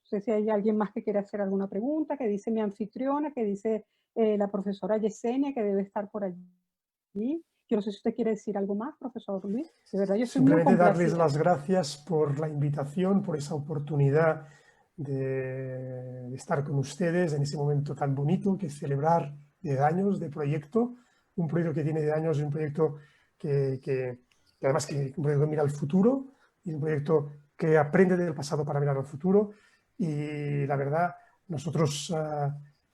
sé si hay alguien más que quiera hacer alguna pregunta, que dice mi anfitriona, que dice la profesora Yesenia, que debe estar por allí. Yo no sé si usted quiere decir algo más, profesor Luis. De verdad, yo estoy muy Simplemente complacida. darles las gracias por la invitación, por esa oportunidad de estar con ustedes en ese momento tan bonito que es celebrar 10 años de proyecto, un proyecto que tiene 10 años y un proyecto que además un proyecto que mira al futuro, y un proyecto que aprende del pasado para mirar al futuro. Y la verdad, nosotros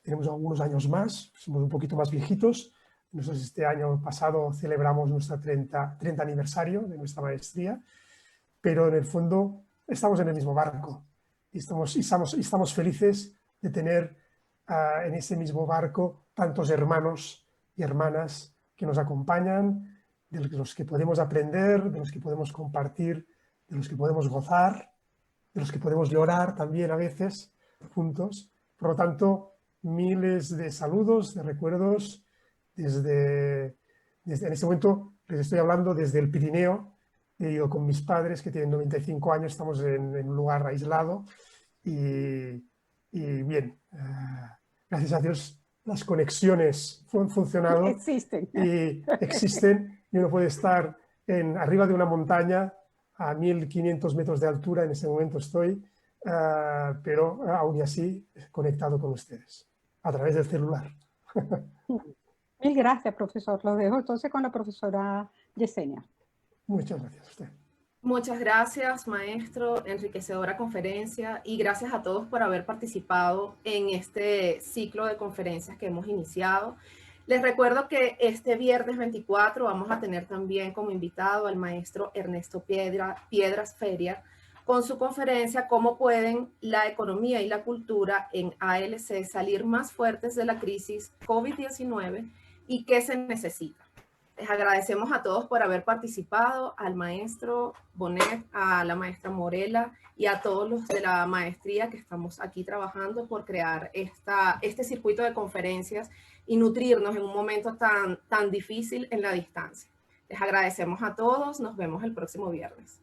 tenemos algunos años más, somos un poquito más viejitos. Nosotros este año pasado celebramos nuestro 30 aniversario de nuestra maestría, pero en el fondo estamos en el mismo barco y estamos felices de tener en ese mismo barco tantos hermanos y hermanas que nos acompañan, de los que podemos aprender, de los que podemos compartir, de los que podemos gozar, de los que podemos llorar también a veces juntos. Por lo tanto, miles de saludos, de recuerdos, desde en este momento les estoy hablando desde el Pirineo. He ido con mis padres que tienen 95 años, estamos en un lugar aislado y bien, gracias a Dios las conexiones han funcionado. Existen. Y existen, y uno puede estar arriba de una montaña a 1500 metros de altura, en este momento estoy, pero aún así conectado con ustedes a través del celular. Mil gracias, profesor. Lo dejo entonces con la profesora Yesenia. Muchas gracias a usted. Muchas gracias, maestro. Enriquecedora conferencia, y gracias a todos por haber participado en este ciclo de conferencias que hemos iniciado. Les recuerdo que este viernes 24 vamos a tener también como invitado al maestro Ernesto Piedras Feria con su conferencia Cómo pueden la economía y la cultura en ALC salir más fuertes de la crisis COVID-19 y qué se necesita. Les agradecemos a todos por haber participado, al maestro Bonet, a la maestra Morela y a todos los de la maestría que estamos aquí trabajando por crear este circuito de conferencias y nutrirnos en un momento tan difícil en la distancia. Les agradecemos a todos, nos vemos el próximo viernes.